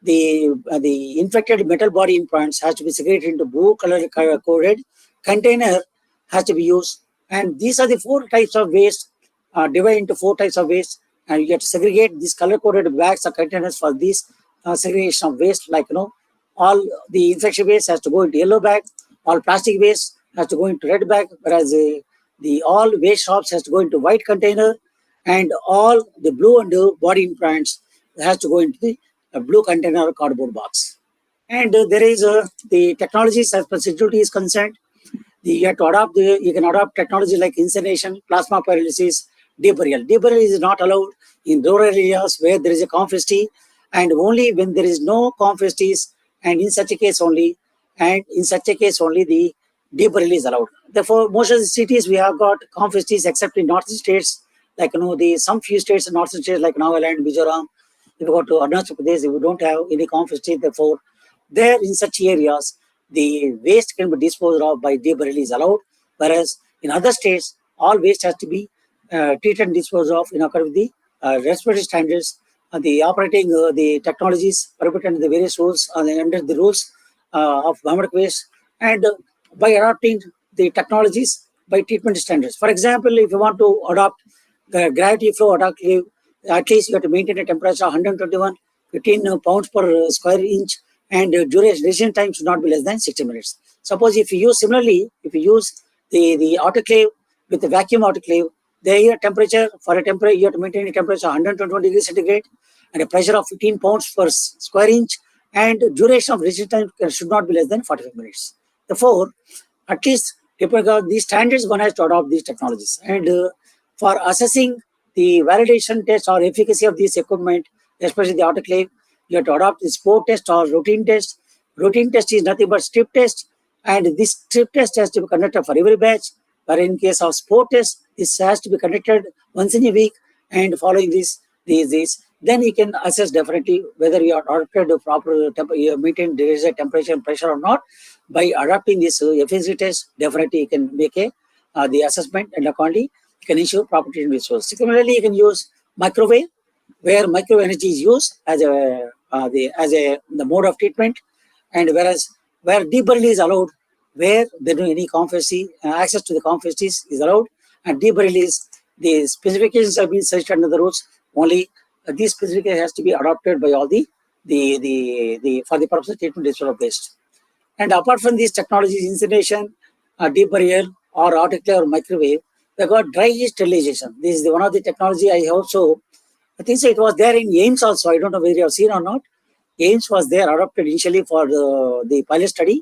the infected metal body implants has to be segregated into blue color coded container has to be used. And these are the 4 types of waste, divided into 4 types of waste, and you have to segregate these color coded bags or containers for this segregation of waste. Like all the infection waste has to go into yellow bag, all plastic waste has to go into red bag, whereas the all waste shops has to go into white container, and all the blue and body implants has to go into the blue container or cardboard box. And there is the technologies as per security is concerned. You have to adopt you can adopt technology like incineration, plasma pyrolysis, deburial. Deburial is not allowed in rural areas where there is a conflicty, and only when there is no conflicties, and in such a case only, the deburial is allowed. Therefore, most of the cities we have got conflicties except in northern states, like some few states in northern states like Nagaland, Mizoram. If you go to Arunachal Pradesh, we don't have any conflicty. Therefore, there in such areas, the waste can be disposed of by deburial is allowed, whereas in other states, all waste has to be treated and disposed of in accordance with the respective standards, the operating the technologies permitted under the various rules under the rules of biometric waste. And by adopting the technologies by treatment standards. For example, if you want to adopt the gravity flow autoclave, at least you have to maintain a temperature of 121, 15 pounds per square inch, and duration time should not be less than 60 minutes. Suppose if you use the autoclave with the vacuum autoclave, the temperature for a temperature you have to maintain a temperature of 121 degrees centigrade and a pressure of 15 pounds per square inch, and duration of resistance time should not be less than 45 minutes. Therefore, at least depending on these standards, one has to adopt these technologies. And for assessing the validation test or efficacy of this equipment, especially the autoclave, you have to adopt the sport test or routine test. Routine test is nothing but strip test, and this strip test has to be conducted for every batch. But in case of sport test, this has to be conducted once in a week, and following these, then you can assess definitely whether you are adopted proper maintain desired temperature and pressure or not. By adopting this efficiency test, definitely you can make the assessment, and accordingly you can ensure proper treatment resource. Similarly, you can use microwave, where microwave energy is used as the mode of treatment, and whereas where deep burial is allowed, where there is any comfessy, access to the comfesties is allowed, and deep burial is the specifications have been suggested under the rules. Only these specifications has to be adopted by all the for the purpose of treatment disorder of waste. And apart from these technologies, incineration, deep burial, or autoclave or microwave, we got dry heat sterilization. This is one of the technology I also. I think so it was there in AIMS also. I don't know whether you have seen or not. AIMS was there adopted initially for the pilot study.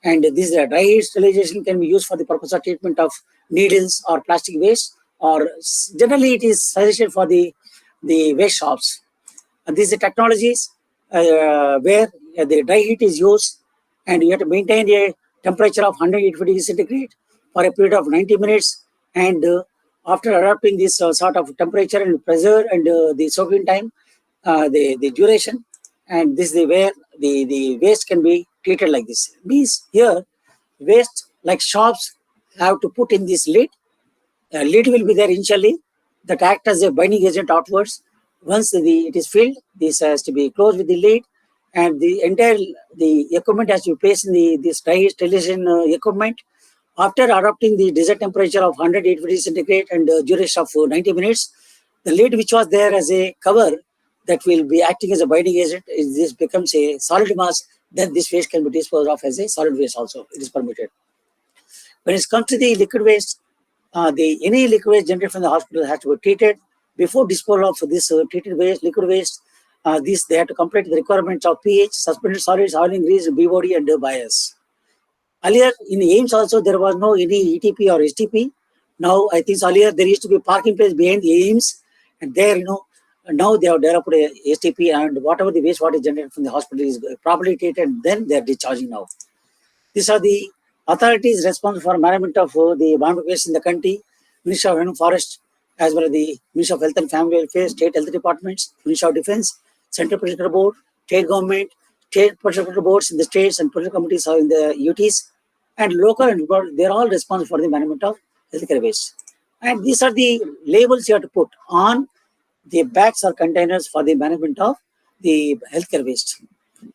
And this dry heat sterilization can be used for the purpose of treatment of needles or plastic waste, or generally it is suggested for the waste shops. And these are technologies where the dry heat is used, and you have to maintain a temperature of 180 degrees centigrade for a period of 90 minutes. And after adopting this sort of temperature and pressure and the soaking time, the duration, and this is the where the waste can be treated like this. Means here, waste like shops have to put in this lid. Lid will be there initially that act as a binding agent outwards. Once it is filled, this has to be closed with the lid, and the entire equipment has to be placed in this dry sterilization equipment. After adopting the desired temperature of 180 degrees centigrade and duration of 90 minutes, the lid which was there as a cover that will be acting as a binding agent, this becomes a solid mass, then this waste can be disposed of as a solid waste also. It is permitted. When it comes to the liquid waste, any liquid waste generated from the hospital has to be treated. Before disposal of this treated waste, liquid waste, they have to complete the requirements of pH, suspended solids, oil and grease, BOD, and bias. Earlier in AIMS also there was no any ETP or STP. Now I think earlier there used to be a parking place behind the AIMS, and there now they have developed a STP, and whatever the wastewater generated from the hospital is properly treated, and then they are discharging now. These are the authorities responsible for management of the environmental waste in the country: Ministry of Environment and Forest, as well as the Ministry of Health and Family Welfare, State Health Departments, Ministry of Defence, Central Political Board, State Government, State Political Boards in the states, and political committees are in the UTs, and local and they are all responsible for the management of healthcare waste. And these are the labels you have to put on the bags or containers for the management of the healthcare waste.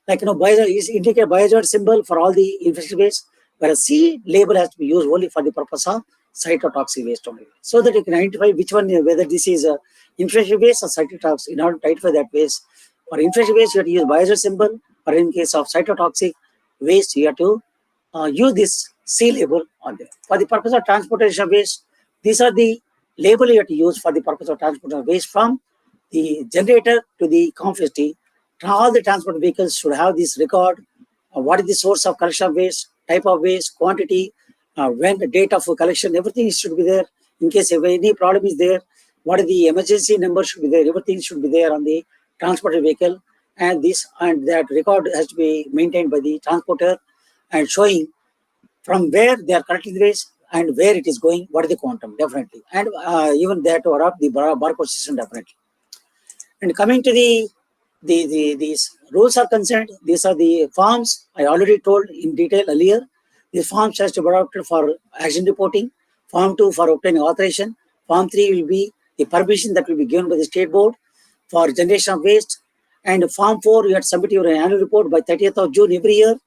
Like is indicate biohazard symbol for all the infectious waste, whereas C label has to be used only for the purpose of cytotoxic waste only, so that you can identify which one, whether this is infectious waste or cytotoxic. In order to identify that waste, for infectious waste you have to use biohazard symbol, or in case of cytotoxic waste you have to use this C label on there. For the purpose of transportation of waste, these are the label you have to use for the purpose of transportation of waste from the generator to the confectionery. All the transport vehicles should have this record. What is the source of collection of waste, type of waste, quantity, when the date of collection, everything should be there. In case if any problem is there, what is the emergency number should be there. Everything should be there on the transported vehicle, and that record has to be maintained by the transporter, and showing from where they are collecting the waste and where it is going, what is the quantum, definitely. And even they have to adopt the barcode system, definitely. And coming to these rules are concerned, these are the forms I already told in detail earlier. These forms has to be adopted for action reporting, Form 2 for obtaining authorization, Form 3 will be the permission that will be given by the state board for generation of waste, and Form 4 you have to submit your annual report by 30th of June every year,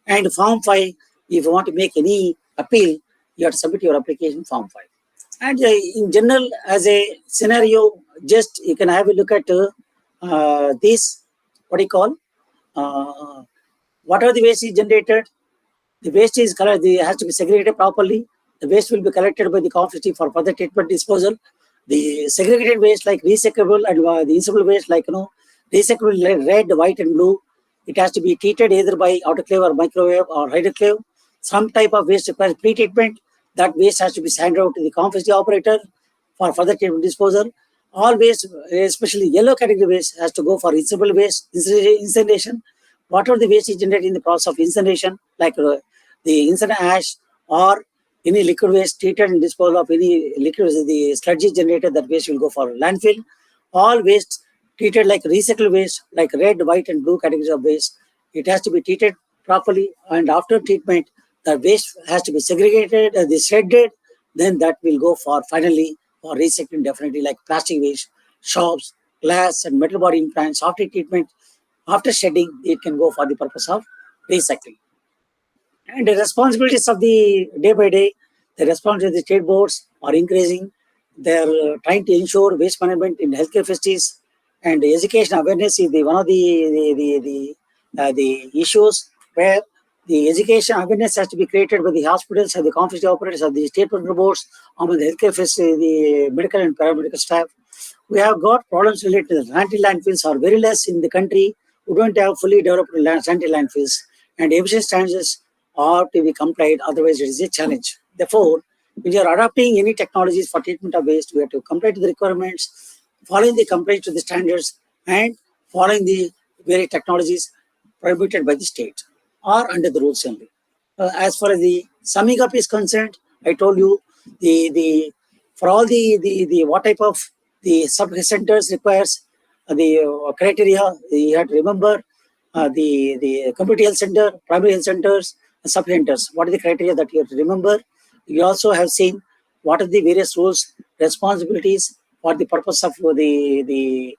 and Form 5 if you want to make any appeal, you have to submit your application form 5. And in general, as a scenario, just you can have a look at this, what do you call, whatever the waste is generated, the waste is collected, it has to be segregated properly. The waste will be collected by the community for further treatment disposal. The segregated waste like recyclable and the incinerated waste like recyclable red, white, and blue. It has to be treated either by autoclave or microwave or hydroclave. Some type of waste requires pre-treatment. That waste has to be sent out to the composting operator for further treatment disposal. All waste, especially yellow category waste, has to go for incinerable waste, incineration. Whatever the waste is generated in the process of incineration, like the incinerator ash or any liquid waste treated and disposal of any liquid, the sludge is generated, that waste will go for landfill. All waste treated like recycled waste, like red, white, and blue categories of waste, it has to be treated properly, and after treatment, the waste has to be segregated, shredded, then that will go for finally for recycling, definitely like plastic waste, shops, glass, and metal body implants. After treatment, after shedding, it can go for the purpose of recycling. And the responsibilities of the day by day, the responsibilities of the state boards are increasing. They're trying to ensure waste management in healthcare facilities, and education awareness is one of the issues where the education awareness has to be created by the hospitals and the conflict operators of the state control boards among the healthcare facility, the medical and paramedical staff. We have got problems related to the sanitary landfills are very less in the country. We don't have fully developed sanitary landfills, and emission standards are to be complied, otherwise it is a challenge. Therefore, when you are adopting any technologies for treatment of waste, we have to comply to the requirements, following the compliance to the standards, and following the various technologies prohibited by the state or under the rules only. As far as the summing up is concerned, I told you the for all the what type of the sub centers requires the criteria. You have to remember the community health center, primary health centers, sub centers. What are the criteria that you have to remember? You also have seen what are the various rules, responsibilities for the purpose of the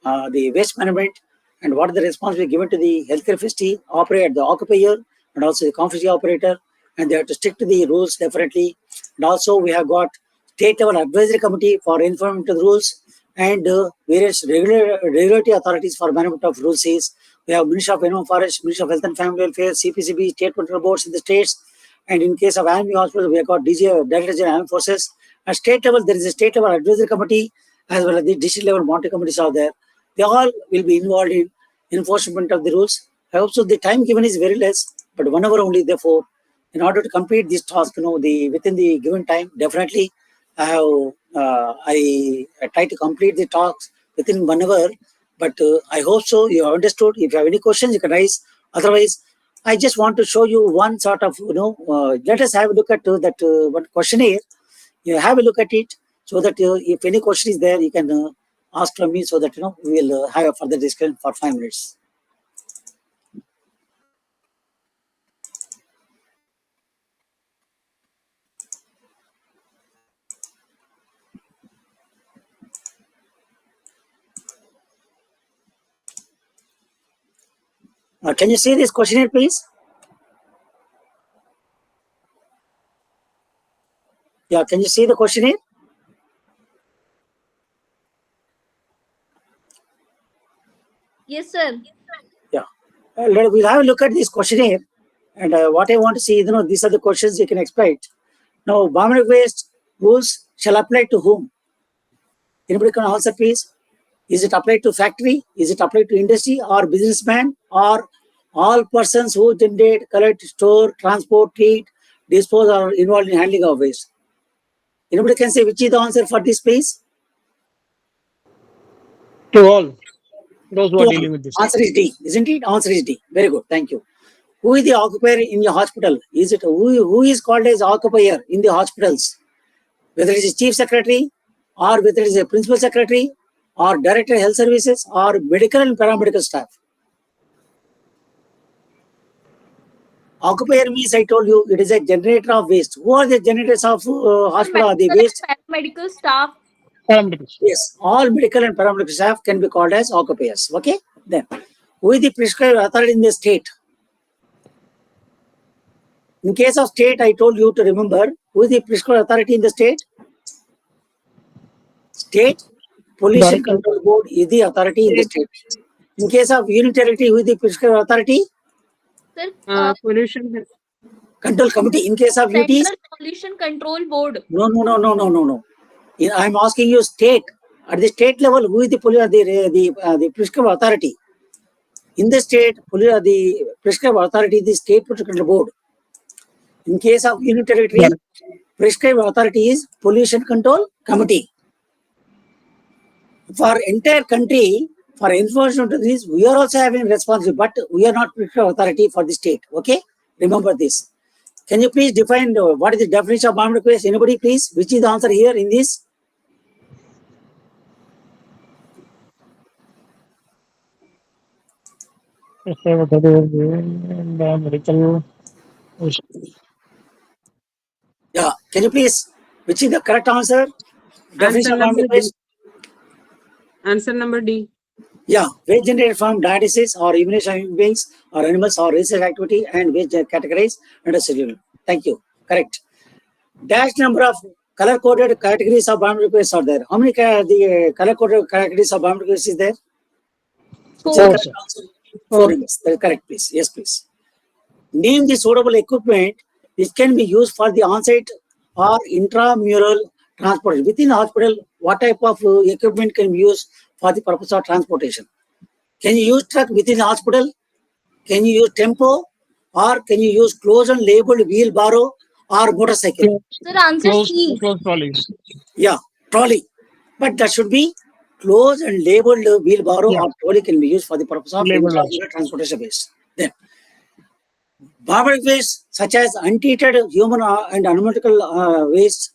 waste management, and what are the responsibility given to the healthcare facility operator, the occupier, and also the conflict operator, and they have to stick to the rules definitely. And also we have got state level advisory committee for enforcement of the rules, and various regulatory authorities for management of rules is we have Ministry of Animal Forest, Ministry of Health and Family Welfare, CPCB, state control boards in the states, and in case of Army hospital, we have got Director General Armed Forces. At state level, there is a state level advisory committee as well as the district level monitoring committees are there. They all will be involved in enforcement of the rules. Also, the time given is very less, but 1 hour only. Therefore, in order to complete this task, within the given time, definitely I try to complete the talks within 1 hour. But I hope so you have understood. If you have any questions, you can raise. Otherwise, I just want to show you one sort of let us have a look at that one questionnaire. You have a look at it so that if any question is there, you can ask from me so that we will have a further discussion for 5 minutes. Can you see this questionnaire, please? Yeah, can you see the questionnaire? Yes, sir. Yeah. We'll have a look at this questionnaire. And what I want to see, these are the questions you can expect. Now, biomedical waste rules shall apply to whom? Anybody can answer, please? Is it applied to factory? Is it applied to industry or businessman or all persons who generate, collect, store, transport, treat, dispose or involved in handling of waste? Anybody can say which is the answer for this, please? To all those who are dealing with this. Answer is D, isn't it? Answer is D. Very good. Thank you. Who is the occupier in your hospital? Is it who is called as occupier in the hospitals? Whether it is chief secretary or whether it is a principal secretary or director of health services or medical and paramedical staff. Occupier means, I told you, it is a generator of waste. Who are the generators of hospital or the waste? Paramedical staff. Paramedics. Yes, all medical and paramedical staff can be called as occupiers. Okay, then who is the prescribed authority in the state? In case of state, I told you to remember who is the prescribed authority in the state. State Pollution Director. Control Board is the authority in the state. In case of union territory, who is the prescribed authority? Sir, Pollution. Control Committee. In case of UTs? Central Pollution Control Board. No. I'm asking you state. At the state level, who is the prescribed authority? In the state, the prescribed authority is the State Pollution Control Board. In case of union territory, prescribed authority is Pollution Control Committee. For entire country, for enforcement of this, we are also having responsibility, but we are not prescribed authority for the state. Okay, remember this. Can you please define what is the definition of biomedical waste? Anybody, please? Which is the answer here in this? Medical. Yeah. Can you please? Which is the correct answer? Definition of biomedical waste. Answer number D. Yeah, waste generated from dialysis or elimination of human beings or animals or research activity and waste categorized under schedule. Thank you. Correct. Dash number of color-coded categories of biomedical waste are there. How many color-coded categories of biomedical waste is there? Four. Four. That is correct, please. Yes, please. Name the suitable equipment which can be used for the on-site or intramural transport. Within the hospital, what type of equipment can be used for the purpose of transportation? Can you use truck within the hospital? Can you use tempo? Or can you use closed and labeled wheelbarrow or motorcycle? Sir, answer C. Close trolleys. Yeah, trolley. But that should be closed and labeled wheelbarrow or trolley can be used for the purpose of intramural transportation waste. Then, biomedical waste such as untreated human and animal waste,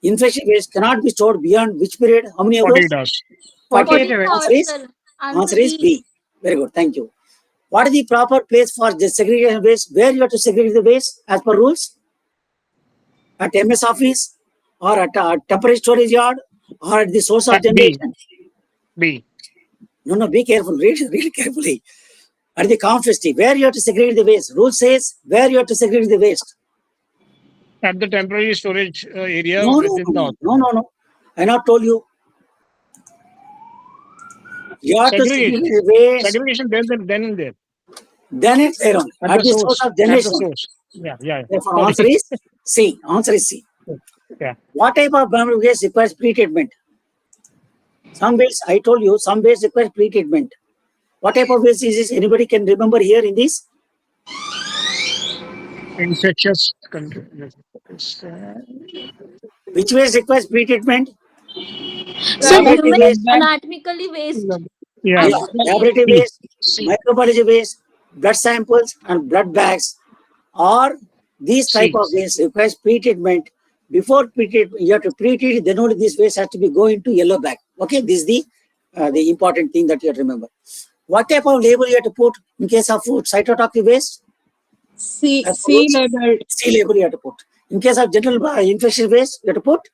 infection waste cannot be stored beyond which period? How many hours? 48 hours. Answer is B. Very good. Thank you. What is the proper place for the segregation waste? Where you have to segregate the waste as per rules? At MS office or at a temporary storage yard or at the source of generation? B. No, be careful. Read carefully. At the confesty, where you have to segregate the waste? Rule says where you have to segregate the waste. At the temporary storage area. No. I not told you. You have to segregate the waste. Segregation then and there. Then it's there on. At the source of generation. Yeah. Therefore, answer is C. Yeah. What type of biomedical waste requires pre-treatment? Some waste, I told you, some waste requires pre-treatment. What type of waste is this? Anybody can remember here in this? Infectious control. Which waste requires pre-treatment? Sir, Laboratory waste. anatomically waste. Yeah. Laboratory waste, microbiology waste, blood samples and blood bags, or these type of waste requires pre-treatment. Before pre-treatment, you have to pre-treat, then only this waste has to be going to yellow bag. Okay, this is the important thing that you have to remember. What type of label you have to put in case of food? Cytotoxic waste? C label. C label you have to put. In case of general infectious waste, you have to put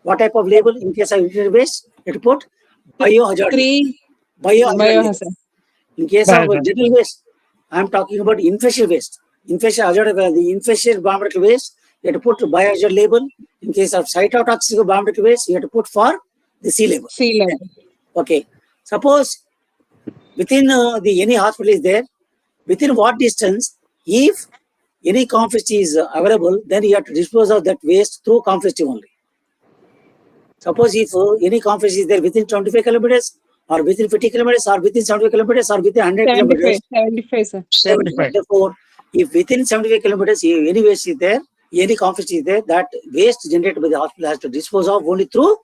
what type of label? In case of infectious waste, you have to put biohazard. Biohazard. In case of general waste, I am talking about infectious waste. Infectious hazard, the infectious biomedical waste, you have to put biohazard label. In case of cytotoxic biomedical waste, you have to put for the C label. C label. Okay. Suppose within any hospital is there, within what distance, if any confisty is available, then you have to dispose of that waste through confisty only. Suppose if any confisty is there within 25 kilometers or within 50 kilometers or within 75 kilometers or within 100 kilometers. 75, sir. 75. Therefore, if within 75 kilometers, any waste is there, any confisty is there, that waste generated by the hospital has to dispose of only through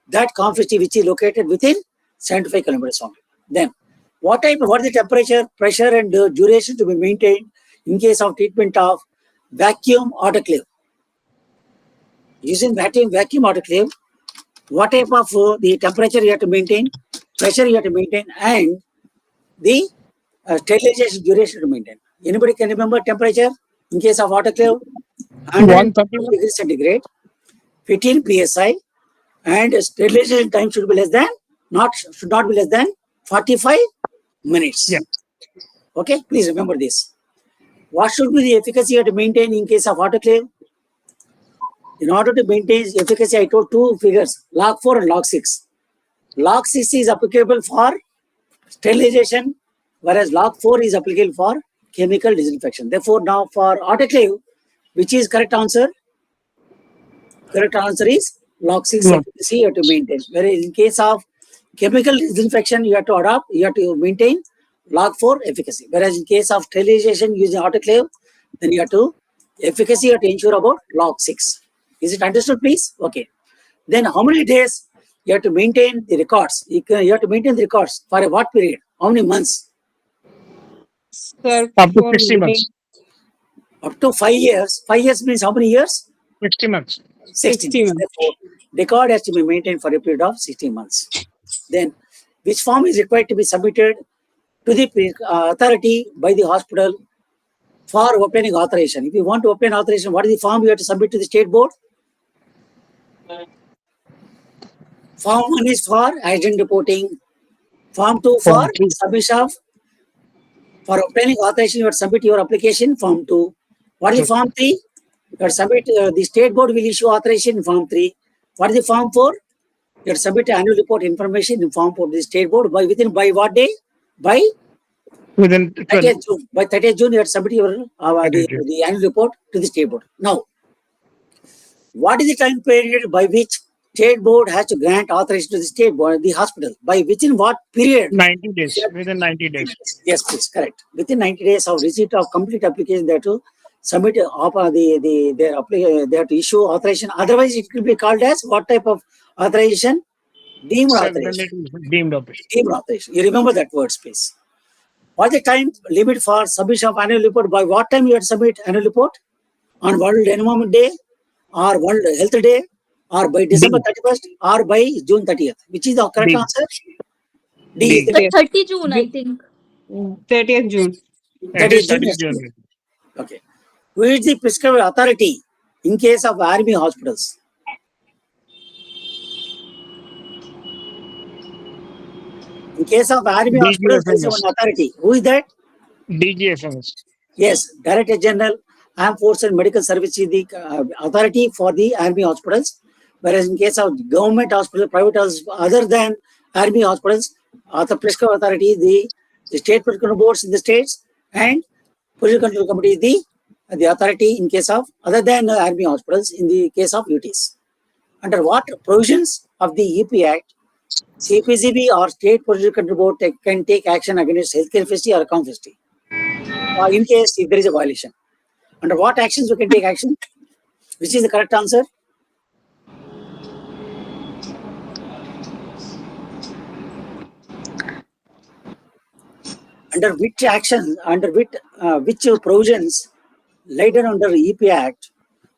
that confisty which is located within 75 kilometers only. Then, what is the temperature, pressure and duration to be maintained in case of treatment of vacuum autoclave? Using vacuum autoclave, what type of the temperature you have to maintain, pressure you have to maintain, and the sterilization duration to maintain. Anybody can remember temperature in case of autoclave? 130 degrees centigrade, 15 psi, and sterilization time should not be less than 45 minutes. Yeah. Okay, please remember this. What should be the efficacy you have to maintain in case of autoclave? In order to maintain efficacy, I told two figures, log 4 and log 6. Log 6 is applicable for sterilization, whereas log 4 is applicable for chemical disinfection. Therefore, now for autoclave, which is correct answer? Correct answer is log 6 efficacy you have to maintain. Whereas in case of chemical disinfection, you have to maintain log 4 efficacy. Whereas in case of sterilization using autoclave, then you have to efficacy you have to ensure about log 6. Is it understood, please? Okay. Then how many days you have to maintain the records? You have to maintain the records for a what period? How many months? Sir, Up to for 60 months. Up to 5 years. 5 years means how many years? 60 months. 60 months. Therefore, record has to be maintained for a period of 60 months. Then, which form is required to be submitted to the authority by the hospital for obtaining authorization? If you want to obtain authorization, what is the form you have to submit to the state board? Form 1 is for accident reporting. Form 2 for submission of, for obtaining authorization, you have to submit your application, Form 2. What is the Form 3? You have to submit, the state board will issue authorization in Form 3. What is the Form 4? You have to submit annual report information in Form 4 to the state board by what day? By Within 30th June. By 30th June, you have to submit your the annual report to the state board. Now, what is the time period by which state board has to grant authorization to the state board, the hospital? By within what period? 90 days. Within 90 days. Yes, please, correct. Within 90 days of receipt of complete application, they have to submit they have to issue authorization. Otherwise, it will be called as what type of authorization? Deemed authorization. Deemed operation. Deemed authorization. You remember that word, please. What is the time limit for submission of annual report? By what time you have to submit annual report? On World Environment Day, or World Health Day, or by December 31st, or by June 30th? Which is the correct answer? D is the 30 June, I think. 30th June. 30th June. Okay. Who is the prescribing authority in case of army hospitals? In case of army hospitals, there is one authority. Who is that? DGFMS. Yes, Director General, Armed Forces and Medical Services is the authority for the army hospitals. Whereas in case of government hospital, private hospitals, other than army hospitals, the prescribing authority is the state political boards in the states, and Pollution Control Committee is the authority in case of other than army hospitals in the case of UTs. Under what provisions of the EP Act, CPCB or State Pollution Control Board can take action against healthcare facility or account facility in case if there is a violation? Under what actions we can take action? Which is the correct answer? Under which action, under which provisions laid down under EP Act,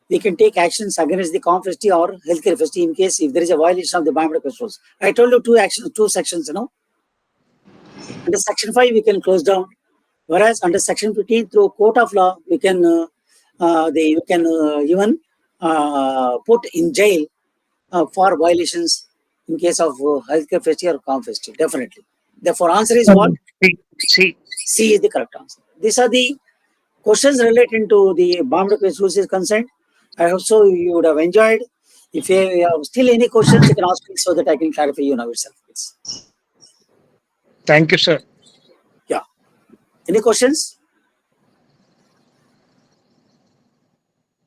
we can take actions against the conflict or healthcare facility in case if there is a violation of the biomedical rules. I told you two sections, you know. Under Section 5, we can close down, whereas under Section 15, through court of law, we can even put in jail for violations in case of healthcare facility or conflict. Definitely. Therefore, answer is what? C. C is the correct answer. These are the questions related to the biomedical rules is concerned. I hope so you would have enjoyed. If you have still any questions, you can ask me so that I can clarify you now itself, please. Thank you, sir. Yeah. Any questions?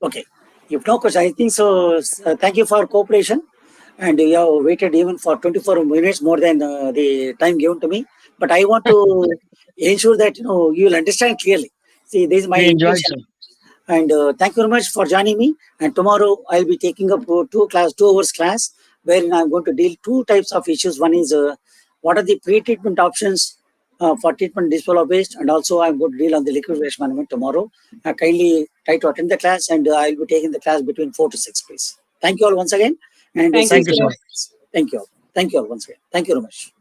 Okay. If no question, I think so. Thank you for cooperation. And you have waited even for 24 minutes more than the time given to me. But I want to ensure that you will understand clearly. See, this is my intention. And thank you very much for joining me. And tomorrow I'll be taking up 2 hours class, wherein I'm going to deal 2 types of issues. One is what are the pre-treatment options for treatment disposal of waste, and also I'm going to deal on the liquid waste management tomorrow. Kindly try to attend the class, and I'll be taking the class between 4 to 6, please. Thank you all once again. And thank you, sir. Thank you all. Thank you all once again. Thank you very much.